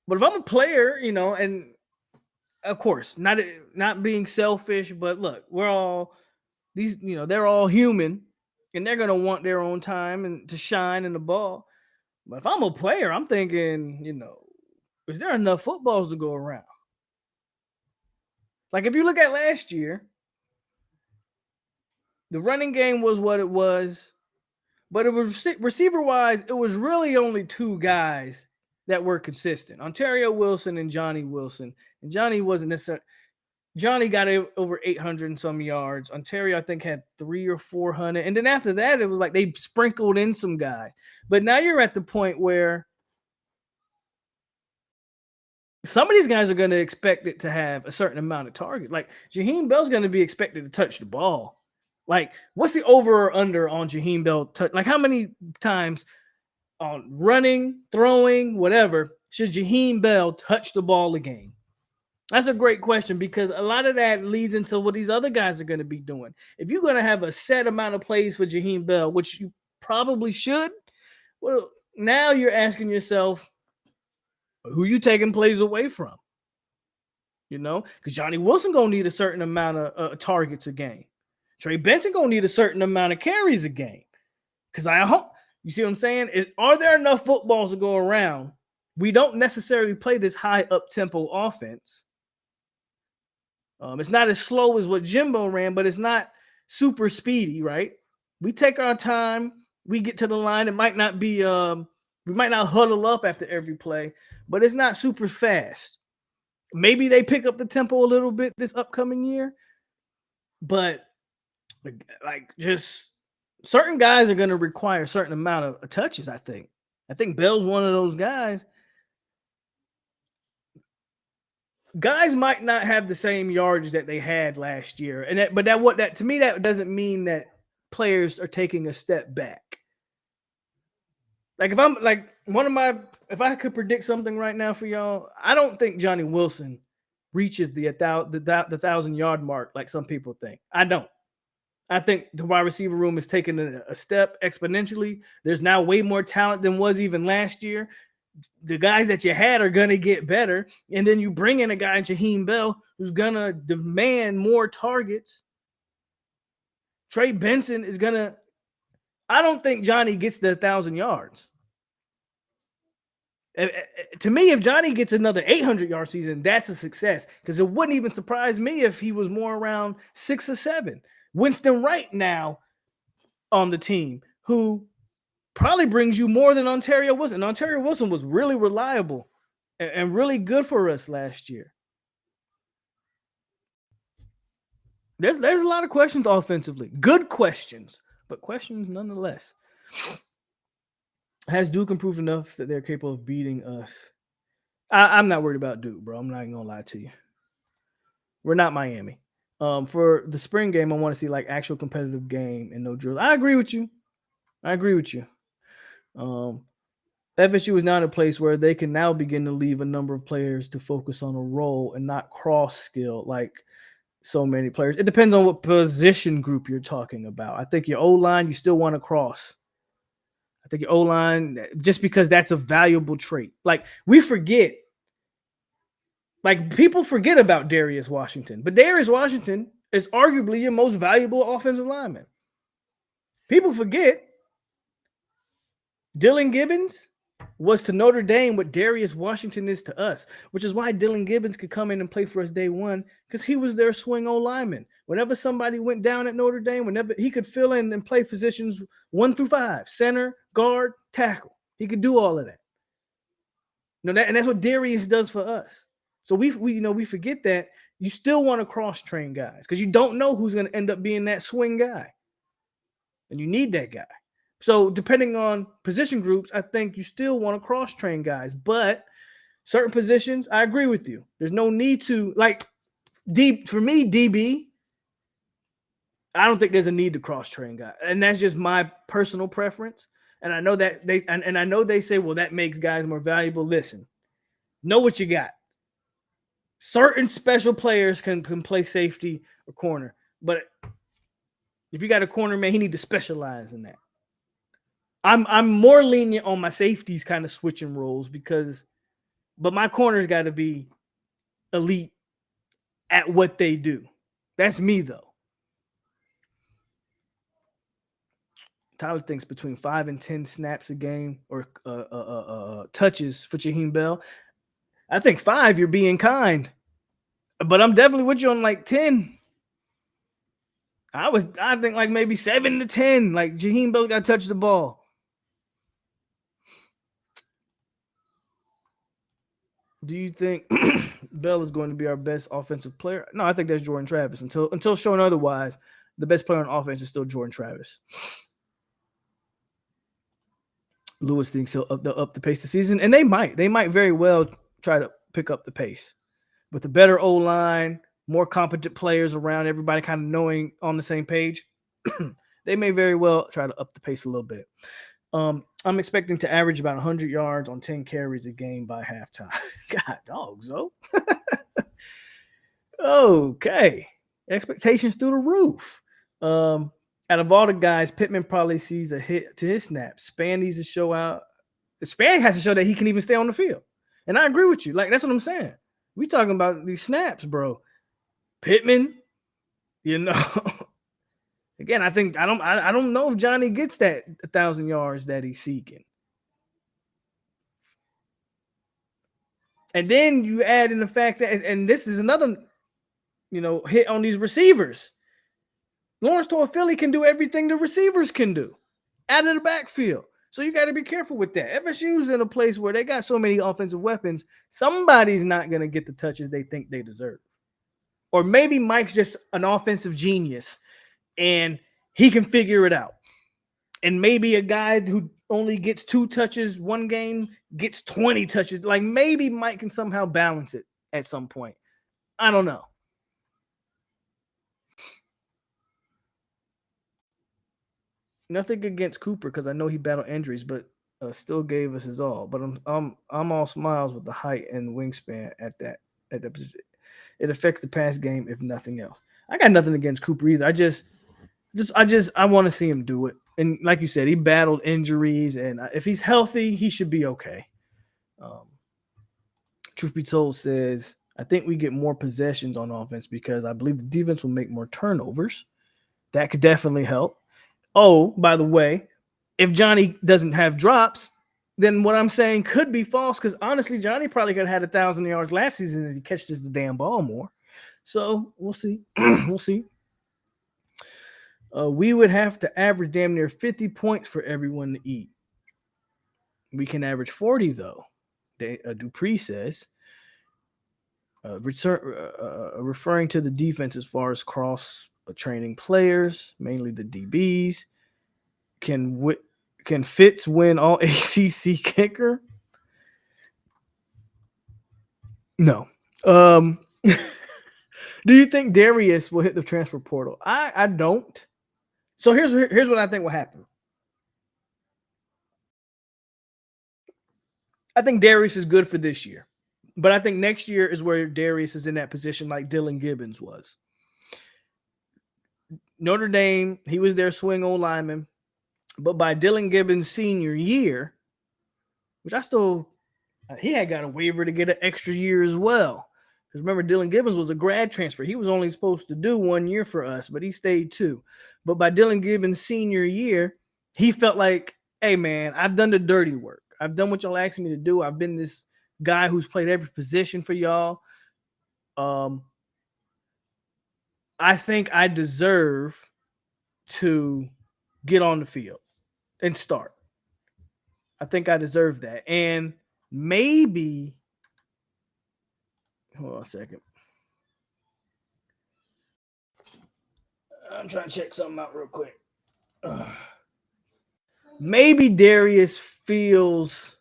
But if I'm a player, and of course, not being selfish, but look, we're all these, they're all human, and they're gonna want their own time and to shine in the ball. But if I'm a player, I'm thinking, is there enough footballs to go around? Like if you look at last year, the running game was what it was, but it was receiver wise, it was really only two guys that were consistent: Ontario Wilson and Johnny Wilson. And Johnny wasn't necessarily. Johnny got over 800 and some yards. Ontario, I think, had 300 or 400. And then after that, it was like they sprinkled in some guys. But now you're at the point where some of these guys are going to expect it to have a certain amount of targets. Like Jaheim Bell's going to be expected to touch the ball. Like, what's the over or under on Jaheim Bell touch? Like, how many times on running, throwing, whatever, should Jaheim Bell touch the ball a game? That's a great question because a lot of that leads into what these other guys are going to be doing. If you're going to have a set amount of plays for Jaheim Bell, which you probably should, well, now you're asking yourself, who you taking plays away from? Because Johnny Wilson going to need a certain amount of targets a game. Trey Benson going to need a certain amount of carries a game. Because I hope, you see what I'm saying? Are there enough footballs to go around? We don't necessarily play this high up-tempo offense. It's not as slow as what Jimbo ran, but it's not super speedy, right? We take our time. We get to the line. It might not be, we might not huddle up after every play, but it's not super fast. Maybe they pick up the tempo a little bit this upcoming year, but like just certain guys are going to require a certain amount of touches, I think. I think Bell's one of those guys. Guys might not have the same yardage that they had last year, but that to me that doesn't mean that players are taking a step back. Like if I'm like if I could predict something right now for y'all, I don't think Johnny Wilson reaches the 1,000-yard mark like some people think. I don't. I think the wide receiver room is taking a step exponentially. There's now way more talent than was even last year. The guys that you had are going to get better. And then you bring in a guy, Jaheim Bell, who's going to demand more targets. Trey Benson is going to – I don't think Johnny gets the 1,000 yards. To me, if Johnny gets another 800-yard season, that's a success because it wouldn't even surprise me if he was more around 6 or 7. Winston Wright now on the team, who probably brings you more than Ontario Wilson. Ontario Wilson was really reliable and really good for us last year. There's a lot of questions offensively. Good questions, but questions nonetheless. Has Duke improved enough that they're capable of beating us? I'm not worried about Duke, bro. I'm not going to lie to you. We're not Miami. For the spring game, I want to see like actual competitive game and no drills. I agree with you. FSU is now in a place where they can now begin to leave a number of players to focus on a role and not cross skill like so many players. It depends on what position group you're talking about. I think your O line, you still want to cross. I think your O line, just because that's a valuable trait. Like we forget, like people forget about Darius Washington, but Darius Washington is arguably your most valuable offensive lineman. People forget Dylan Gibbons was to Notre Dame what Darius Washington is to us, which is why Dylan Gibbons could come in and play for us day one because he was their swing O lineman. Whenever somebody went down at Notre Dame, whenever he could fill in and play positions 1 through 5, center, guard, tackle. He could do all of that. And that's what Darius does for us. So we forget that you still want to cross train guys because you don't know who's going to end up being that swing guy, and you need that guy. So depending on position groups, I think you still want to cross train guys, but certain positions, I agree with you. There's no need to like for me, DB. I don't think there's a need to cross train guys, and that's just my personal preference. And I know that I know they say, well, that makes guys more valuable. Listen, know what you got. Certain special players can play safety or corner, but if you got a corner man, he need to specialize in that. I'm more lenient on my safeties kind of switching roles but my corners got to be elite at what they do. That's me though. Tyler thinks between 5 and 10 snaps a game or touches for Jaheim Bell. I think 5, you're being kind, but I'm definitely with you on like 10. I think like maybe 7 to 10. Like Jaheim Bell got to touch the ball. Do you think Bell is going to be our best offensive player? No, I think that's Jordan Travis. Until shown otherwise, the best player on offense is still Jordan Travis. Lewis thinks they'll up the pace this season, and they might very well try to pick up the pace with a better O line, more competent players around, everybody kind of knowing on the same page. They may very well try to up the pace a little bit. I'm expecting to average about 100 yards on 10 carries a game by halftime. God, dogs, oh. Okay. Expectations through the roof. Out of all the guys, Pittman probably sees a hit to his snaps. Span needs to show out. Span has to show that he can even stay on the field. And I agree with you. Like, that's what I'm saying. We talking about these snaps, bro. Pittman, again, I don't know if Johnny gets that 1,000 yards that he's seeking. And then you add in the fact that, and this is another, hit on these receivers. Lawrence Toafili can do everything the receivers can do out of the backfield. So you got to be careful with that. FSU's in a place where they got so many offensive weapons, somebody's not going to get the touches they think they deserve. Or maybe Mike's just an offensive genius and he can figure it out. And maybe a guy who only gets 2 touches one game gets 20 touches. Like maybe Mike can somehow balance it at some point. I don't know. Nothing against Cooper because I know he battled injuries, but still gave us his all. But I'm all smiles with the height and wingspan at that position. It affects the pass game if nothing else. I got nothing against Cooper either. I want to see him do it. And like you said, he battled injuries, and if he's healthy, he should be okay. Truth be told says, I think we get more possessions on offense because I believe the defense will make more turnovers. That could definitely help. Oh, by the way, if Johnny doesn't have drops, then what I'm saying could be false because honestly, Johnny probably could have had 1,000 yards last season if he catches the damn ball more. So we'll see. We'll see. We would have to average damn near 50 points for everyone to eat. We can average 40 though. Dupree says, referring to the defense as far as cross training players, mainly the DBs. Can Fitz win all ACC kicker? No. Do you think Darius will hit the transfer portal? I don't. So here's what I think will happen. I think Darius is good for this year, but I think next year is where Darius is in that position like Dylan Gibbons was. Notre Dame, he was their swing old lineman, but by Dylan Gibbons' senior year, which he had got a waiver to get an extra year as well. Because remember, Dylan Gibbons was a grad transfer. He was only supposed to do 1 year for us, but he stayed 2. But by Dylan Gibbons' senior year, he felt like, hey, man, I've done the dirty work. I've done what y'all asked me to do. I've been this guy who's played every position for y'all. I think I deserve to get on the field and start. I think I deserve that. And maybe, hold on a second. I'm trying to check something out real quick. Maybe Darius feels,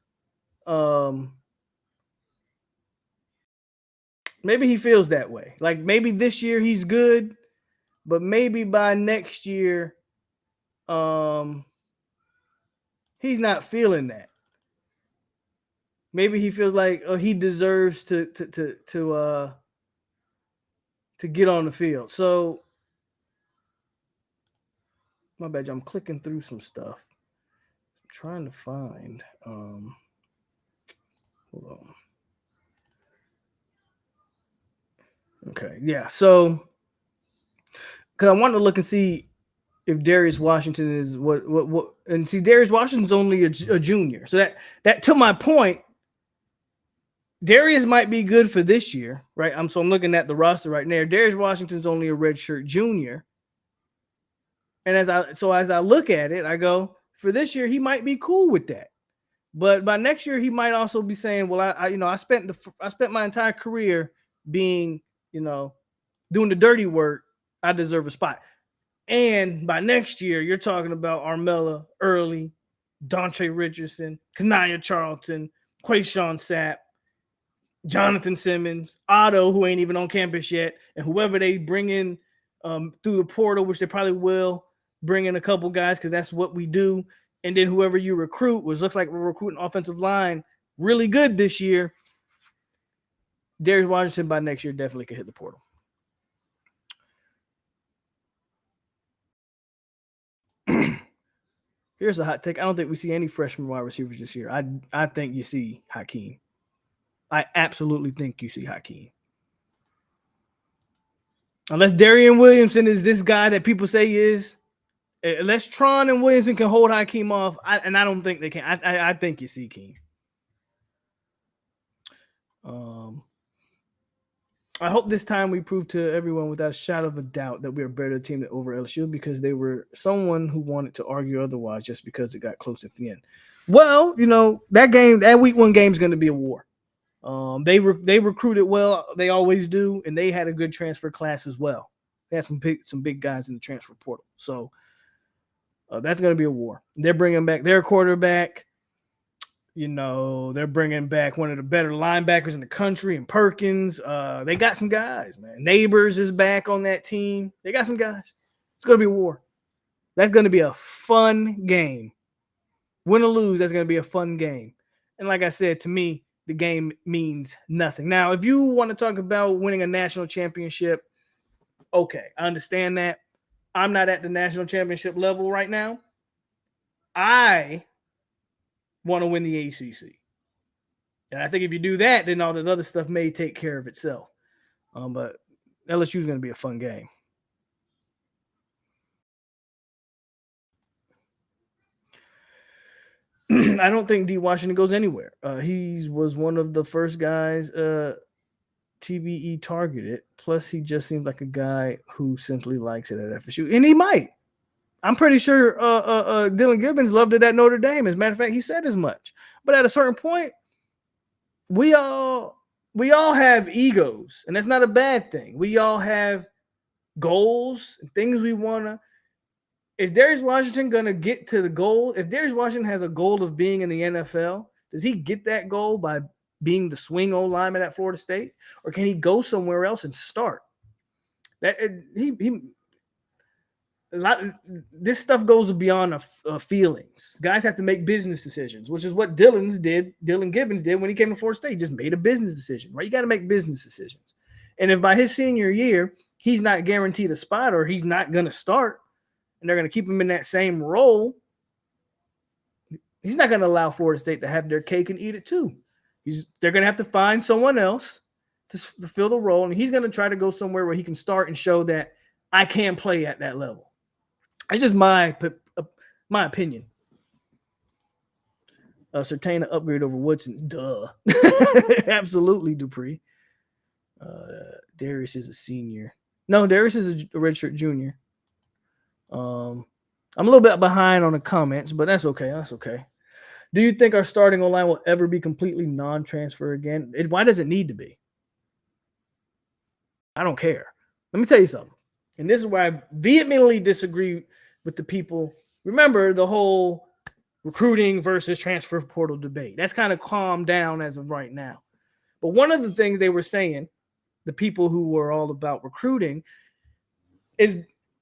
maybe he feels that way. Like maybe this year he's good, but maybe by next year, he's not feeling that. Maybe he feels like he deserves to get on the field. So my bad, I'm clicking through some stuff. I'm trying to find. Hold on. Okay, yeah. So, because I wanted to look and see if Darius Washington is what, and see Darius Washington's only a junior. So that to my point, Darius might be good for this year, right? I'm looking at the roster right now. Darius Washington's only a redshirt junior. And as I look at it, I go, for this year, he might be cool with that. But by next year, he might also be saying, well, I spent my entire career being, doing the dirty work. I deserve a spot. And by next year, you're talking about Armella, Early, Dontre Richardson, Kanaya Charlton, Quayshawn Sapp, Jonathan Simmons, Otto, who ain't even on campus yet, and whoever they bring in through the portal, which they probably will bring in a couple guys because that's what we do. And then whoever you recruit, which looks like we're recruiting offensive line really good this year, Darius Washington by next year definitely could hit the portal. Here's a hot take. I don't think we see any freshman wide receivers this year. I think you see Hakeem. I absolutely think you see Hakeem. Unless Darian Williamson is this guy that people say he is, unless Tron and Williamson can hold Hakeem off, I don't think they can. I think you see Keem. I hope this time we prove to everyone without a shadow of a doubt that we are a better team than over LSU because they were someone who wanted to argue otherwise just because it got close at the end. Well, that week 1 game is going to be a war. They recruited well. They always do, and they had a good transfer class as well. They had some big guys in the transfer portal. So that's going to be a war. They're bringing back their quarterback. They're bringing back one of the better linebackers in the country in Perkins. They got some guys, man. Neighbors is back on that team. They got some guys. It's going to be a war. That's going to be a fun game. Win or lose, that's going to be a fun game. And like I said, to me, the game means nothing. Now, if you want to talk about winning a national championship, okay, I understand that. I'm not at the national championship level right now. I want to win the ACC. And I think if you do that, then all that other stuff may take care of itself. But LSU is going to be a fun game. I don't think D. Washington goes anywhere. He was one of the first guys TBE targeted. Plus, he just seems like a guy who simply likes it at FSU. And he might. I'm pretty sure Dylan Gibbons loved it at Notre Dame. As a matter of fact, he said as much. But at a certain point, we all have egos, and that's not a bad thing. We all have goals and things we want to. Is Darius Washington going to get to the goal? If Darius Washington has a goal of being in the NFL, does he get that goal by being the swing O lineman at Florida State? Or can he go somewhere else and start? He a lot. This stuff goes beyond feelings. Guys have to make business decisions, which is what Dylan Gibbons did when he came to Florida State. He just made a business decision, right? You got to make business decisions. And if by his senior year he's not guaranteed a spot or he's not going to start, and they're going to keep him in that same role, he's not going to allow Florida State to have their cake and eat it too. They're going to have to find someone else to fill the role, and he's going to try to go somewhere where he can start and show that I can play at that level. It's just my opinion. Sertain upgrade over Woodson. Duh. Absolutely, Dupree. Darius is a senior. No, Darius is a redshirt junior. I'm a little bit behind on the comments, but that's okay. That's okay. Do you think our starting O-line will ever be completely non-transfer again? Why does it need to be? I don't care. Let me tell you something. And this is where I vehemently disagree with the people. Remember the whole recruiting versus transfer portal debate. That's kind of calmed down as of right now. But one of the things they were saying, the people who were all about recruiting, is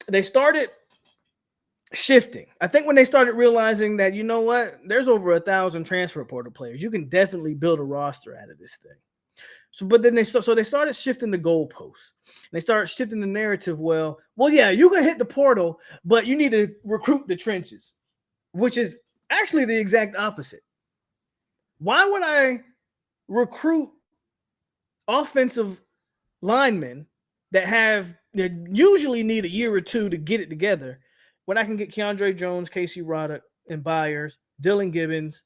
they started shifting. I think when they started realizing that, you know what, there's over 1,000 transfer portal players. You can definitely build a roster out of this thing. But then they started shifting the goalposts. They started shifting the narrative. Well, yeah, you can hit the portal, but you need to recruit the trenches, which is actually the exact opposite. Why would I recruit offensive linemen that usually need a year or two to get it together when I can get Keandre Jones, Casey Roddick, and Byers, Dylan Gibbons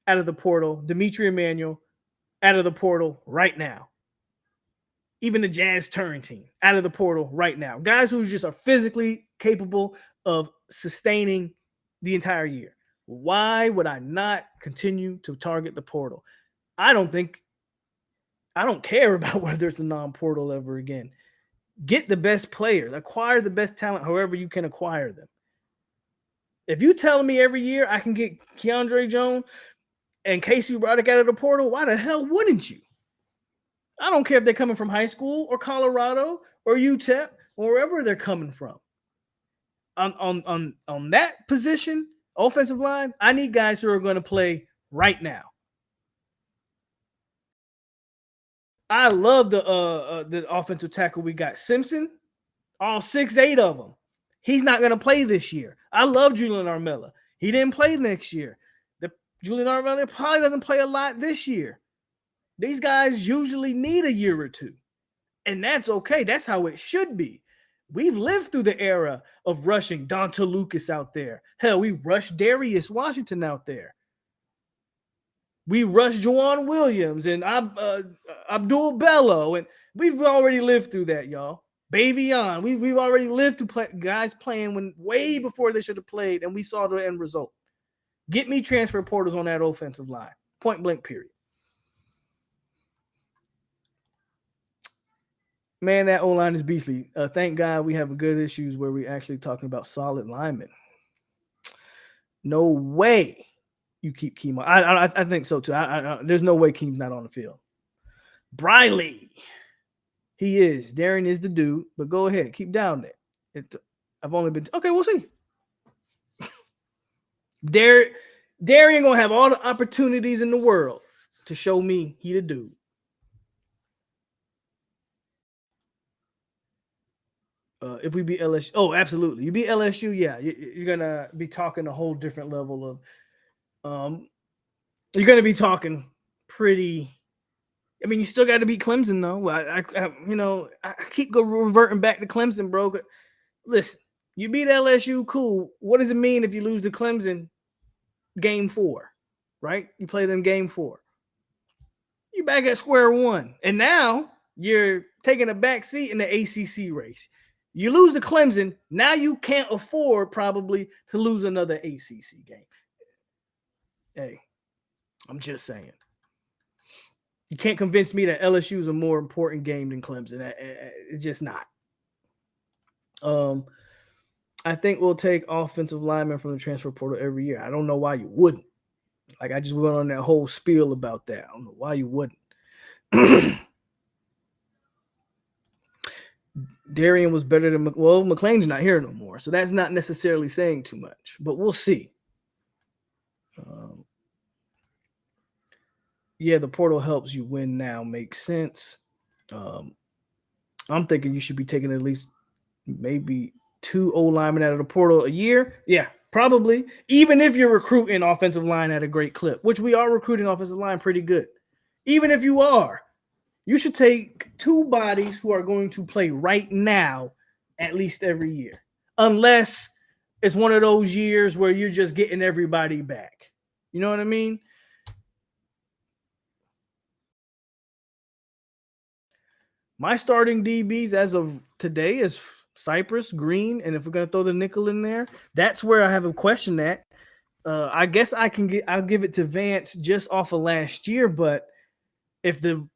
out of the portal, Dimitri Emmanuel out of the portal right now. Even the Jazz Turrentine out of the portal right now. Guys who just are physically capable of sustaining the entire year. Why would I not continue to target the portal? I don't care about whether it's a non-portal ever again. Get the best players. Acquire the best talent however you can acquire them. If you tell me every year I can get Keandre Jones and Casey Roddick out of the portal, why the hell wouldn't you? I don't care if they're coming from high school or Colorado or UTEP or wherever they're coming from. On that position, offensive line, I need guys who are going to play right now. I love the offensive tackle we got. Simpson, all 6'8" of them. He's not going to play this year. I love Julian Armella. He didn't play next year. Julian Armella probably doesn't play a lot this year. These guys usually need a year or two. And that's okay. That's how it should be. We've lived through the era of rushing Donta Lucas out there. Hell, we rushed Darius Washington out there. We rushed Juwan Williams and Abdul Bello. And we've already lived through that, y'all. Bavion. We've already lived through guys playing when way before they should have played, and we saw the end result. Get me transfer portals on that offensive line. Point blank, period. Man, that O-line is beastly. Thank God we have good issues where we're actually talking about solid linemen. No way you keep Keem on. I think so, too. There's no way Keem's not on the field. Briley. He is. Darren is the dude, but go ahead. Keep down there. I've only been... Okay, we'll see. Darian going to have all the opportunities in the world to show me he the dude. If we beat LSU, oh, absolutely. You beat LSU, yeah, you're gonna be talking a whole different level of. You're gonna be talking pretty. I mean, you still got to beat Clemson though. I keep reverting back to Clemson, bro. But listen, you beat LSU, cool. What does it mean if you lose to Clemson? Game 4, right? You play them game 4. You're back at square one, and now you're taking a back seat in the ACC race. You lose to Clemson, now you can't afford probably to lose another ACC game. Hey, I'm just saying. You can't convince me that LSU is a more important game than Clemson. It's just not. I think we'll take offensive linemen from the transfer portal every year. I don't know why you wouldn't. Like, I just went on that whole spiel about that. I don't know why you wouldn't. Darian was better than McLean's not here no more, so that's not necessarily saying too much, but we'll see. Yeah, the portal helps you win now. Makes sense. I'm thinking you should be taking at least maybe 2 O linemen out of the portal a year. Yeah, probably. Even if you're recruiting offensive line at a great clip, which we are recruiting offensive line pretty good. Even if you are, you should take 2 bodies who are going to play right now at least every year. Unless it's one of those years where you're just getting everybody back. You know what I mean? My starting DBs as of today is Cypress, Green, and if we're gonna throw the nickel in there, that's where I have a question at. I guess I'll give it to Vance just off of last year, but if the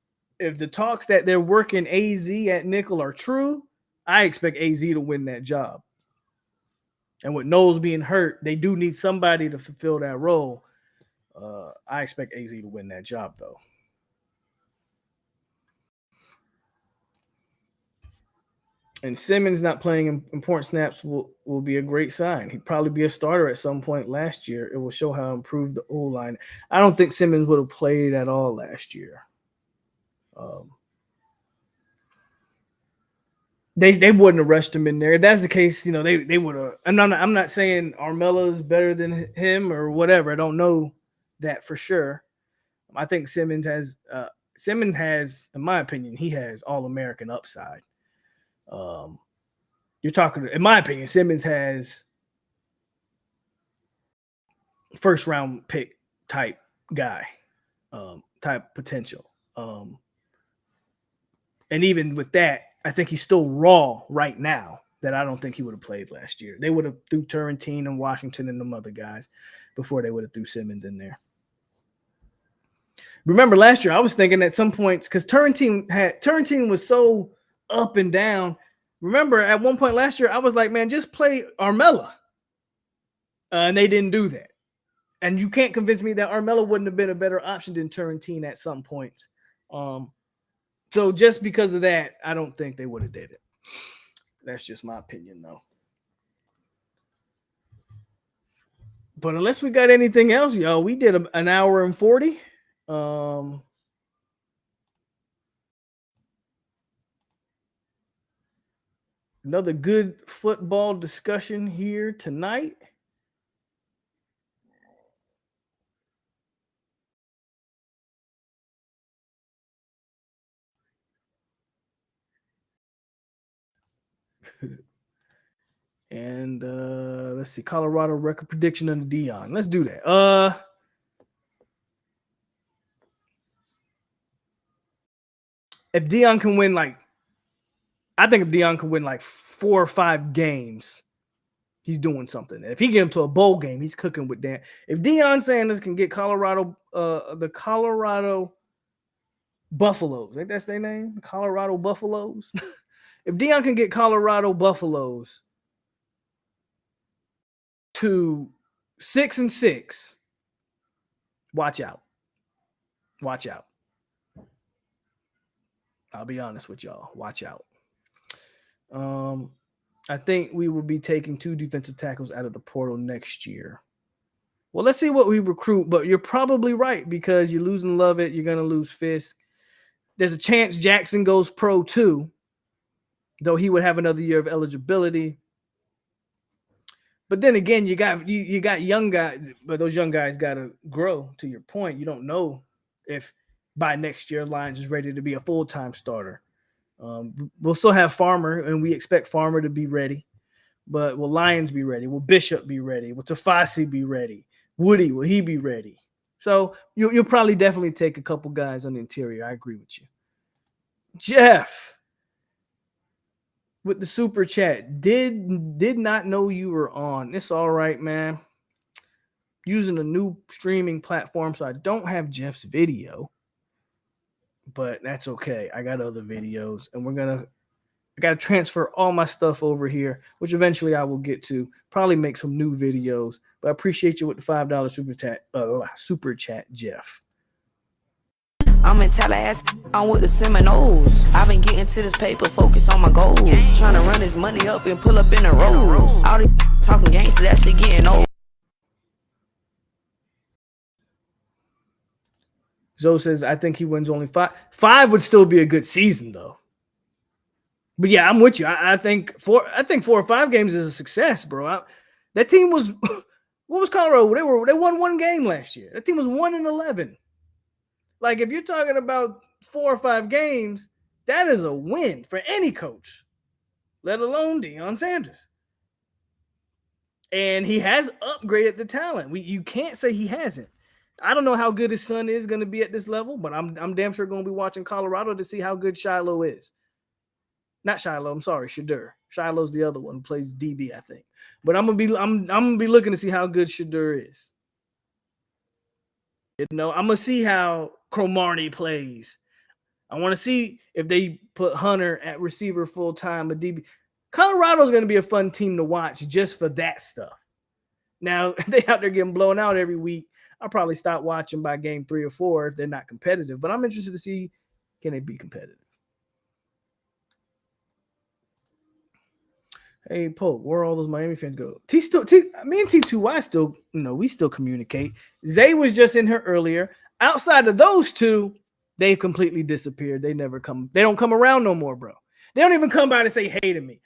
talks that they're working AZ at nickel are true, I expect AZ to win that job. And with Knowles being hurt, they do need somebody to fulfill that role. I expect AZ to win that job, though. And Simmons not playing important snaps will be a great sign. He'd probably be a starter at some point last year. It will show how improved the O-line. I don't think Simmons would have played at all last year. They wouldn't have rushed him in there. If that's the case, they would have. I'm not saying Armella is better than him or whatever. I don't know that for sure. I think Simmons has, in my opinion, he has All-American upside. You're talking, in my opinion, Simmons has first round pick type guy, type potential. And even with that, I think he's still raw right now that I don't think he would have played last year. They would have threw Turrentine and Washington and them other guys before they would have threw Simmons in there. Remember last year, I was thinking at some points, because Turrentine was so up and down. Remember at one point last year, I was like, man, just play Armella. And they didn't do that. And you can't convince me that Armella wouldn't have been a better option than Turrentine at some points. So just because of that, I don't think they would have did it. That's just my opinion, though. But unless we got anything else, yo, we did an hour and 40. Another good football discussion here tonight. And let's see, Colorado record prediction under Dion. Let's do that. If Dion can win, I think if Dion can win 4 or 5 games, he's doing something. And if he get him to a bowl game, he's cooking with Dan. If Deion Sanders can get Colorado, the Colorado Buffaloes, ain't that their name? Colorado Buffaloes. If Deion can get Colorado Buffaloes to 6-6, watch out. Watch out. I'll be honest with y'all. Watch out. I think we will be taking 2 defensive tackles out of the portal next year. Well, let's see what we recruit, but you're probably right because you're losing Lovett. You're going to lose Fisk. There's a chance Jackson goes pro too, though he would have another year of eligibility. But then again, you got young guys, but those young guys got to grow. To your point, you don't know if by next year Lyons is ready to be a full-time starter. We'll still have Farmer, and we expect Farmer to be ready. But will Lyons be ready? Will Bishop be ready? Will Tafasi be ready? Woody, will he be ready? So you'll probably definitely take a couple guys on the interior. I agree with you. Jeff, with the super chat, did not know you were on. It's all right, man. Using a new streaming platform, so I don't have Jeff's video. But that's okay. I got other videos, and I got to transfer all my stuff over here, which eventually I will get to. Probably make some new videos. But I appreciate you with the $5 super chat, Jeff. I'm in Tallahassee, I'm with the Seminoles. I've been getting to this paper, focus on my goals. Trying to run this money up and pull up in the road. All this talking gangster, that shit getting old. Zoe says, I think he wins only 5. 5 would still be a good season, though. But yeah, I'm with you. I think 4 or 5 games is a success, bro. That team was what was Colorado? They won 1 game last year. That team was 1-11. Like, if you're talking about 4 or 5 games, that is a win for any coach, let alone Deion Sanders. And he has upgraded the talent. You can't say he hasn't. I don't know how good his son is going to be at this level, but I'm damn sure going to be watching Colorado to see how good Shiloh is. Not Shiloh, I'm sorry, Shadur. Shiloh's the other one who plays DB, I think. But I'm gonna be looking to see how good Shadur is. You know, I'm gonna see how Cromartie plays. I want to see if they put Hunter at receiver full time, a DB. Colorado's going to be a fun team to watch just for that stuff. Now, if they out there getting blown out every week, I'll probably stop watching by game 3 or 4 if they're not competitive. But I'm interested to see, can they be competitive? Hey, Polk, where all those Miami fans go? Me and T2Y still, we still communicate. Zay was just in here earlier. Outside of those two, they've completely disappeared. They don't come around no more, bro. They don't even come by to say hey to me.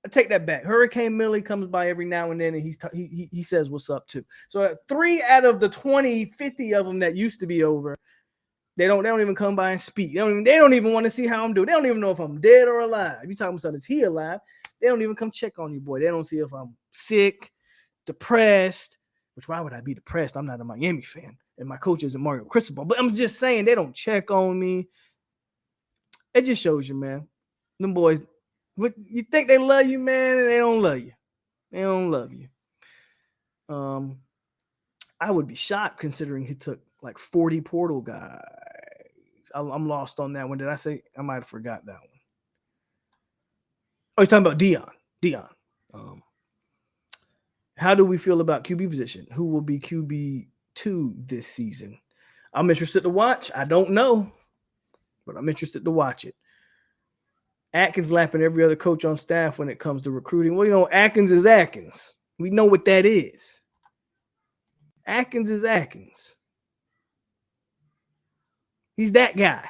I take that back. Hurricane Millie comes by every now and then, and he says what's up too. So 3 out of the 20, 50 of them that used to be over, they don't even come by and speak. They don't even want to see how I'm doing. They don't even know if I'm dead or alive. You talking about, is he alive? They don't even come check on you, boy. They don't see if I'm sick, depressed. Which, why would I be depressed? I'm not a Miami fan, and my coach isn't Mario Cristobal. But I'm just saying, they don't check on me. It just shows you, man. Them boys, you think they love you, man, and they don't love you. They don't love you. I would be shocked considering he took like 40 portal guys. I'm lost on that one. Did I say? I might have forgot that one. Oh, you're talking about Deion. How do we feel about QB position? Who will be QB2 this season? I'm interested to watch. I don't know, but I'm interested to watch it. Atkins lapping every other coach on staff when it comes to recruiting. Well, Atkins is Atkins. We know what that is. Atkins is Atkins. He's that guy.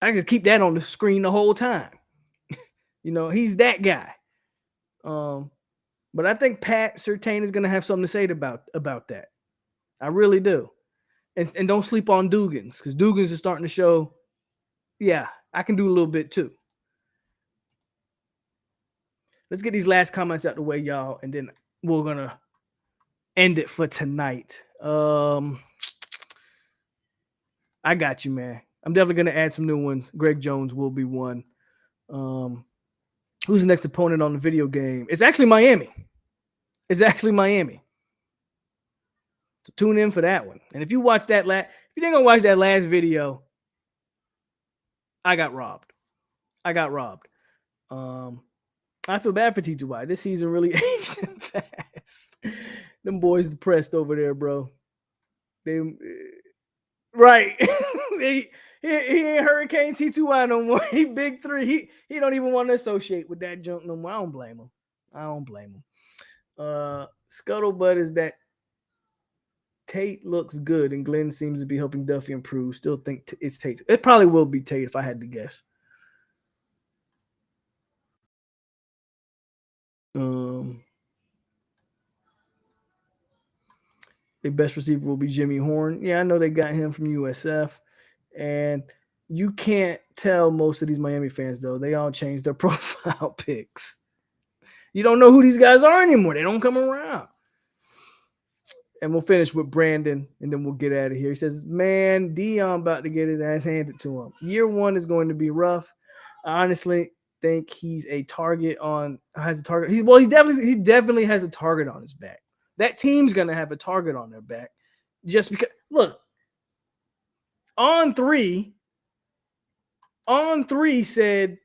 I can keep that on the screen the whole time. He's that guy. But I think Pat Surtain is going to have something to say about that. I really do. And don't sleep on Dugans, because Dugans is starting to show, yeah, I can do a little bit too. Let's get these last comments out the way, y'all, and then we're going to end it for tonight. I got you, man. I'm definitely going to add some new ones. Greg Jones will be one. Who's the next opponent on the video game? It's actually Miami. So tune in for that one. And if you watch if you didn't go watch that last video, I got robbed. I feel bad for T2Y. This season really aged fast. Them boys depressed over there, bro. Right. he ain't Hurricane T2Y no more. He big 3. He don't even want to associate with that junk no more. I don't blame him. Scuttlebutt is that Tate looks good and Glenn seems to be helping Duffy improve. Still think it's Tate. It probably will be Tate if I had to guess. The best receiver will be Jimmy Horn. Yeah, I know they got him from USF. And you can't tell most of these Miami fans, though. They all changed their profile pics. You don't know who these guys are anymore. They don't come around. And we'll finish with Brandon, and then we'll get out of here. He says, man, Deion about to get his ass handed to him. Year 1 is going to be rough. I honestly think he's a target has a target. He definitely has a target on his back. That team's going to have a target on their back. Just because, look, On 3 said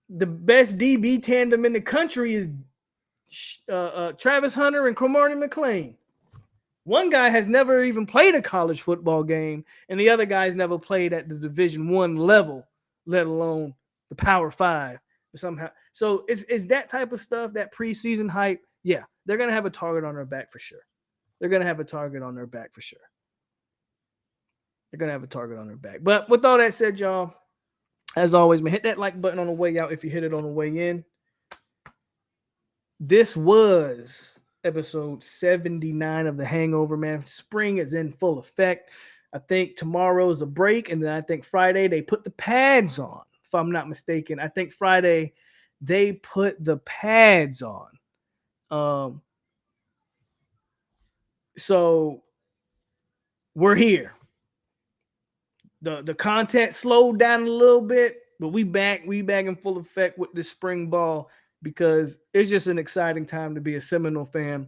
the best DB tandem in the country is Travis Hunter and Cromartie McClain. One guy has never even played a college football game, and the other guy's never played at the Division I level, let alone the Power 5 somehow. So it's that type of stuff, that preseason hype. Yeah, they're going to have a target on their back for sure. They're going to have a target on their back for sure. They're going to have a target on their back. But with all that said, y'all, as always, man, hit that like button on the way out if you hit it on the way in. This was episode 79 of The Hangover, man. Spring is in full effect. I think tomorrow's a break, and then I think Friday they put the pads on, if I'm not mistaken. I think Friday they put the pads on. So we're here. The content slowed down a little bit, but we back in full effect with the spring ball, because it's just an exciting time to be a Seminole fan,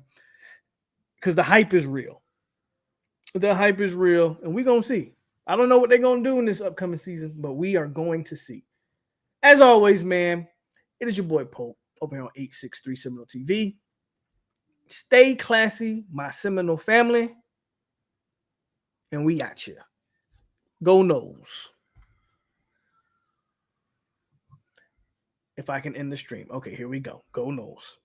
because the hype is real. The hype is real, and we're going to see. I don't know what they're going to do in this upcoming season, but we are going to see. As always, man, it is your boy POLK over here on 863 Seminole TV. Stay classy, my Seminole family, and we got you. Go Noles. If I can end the stream. Okay, here we go. Go Noles.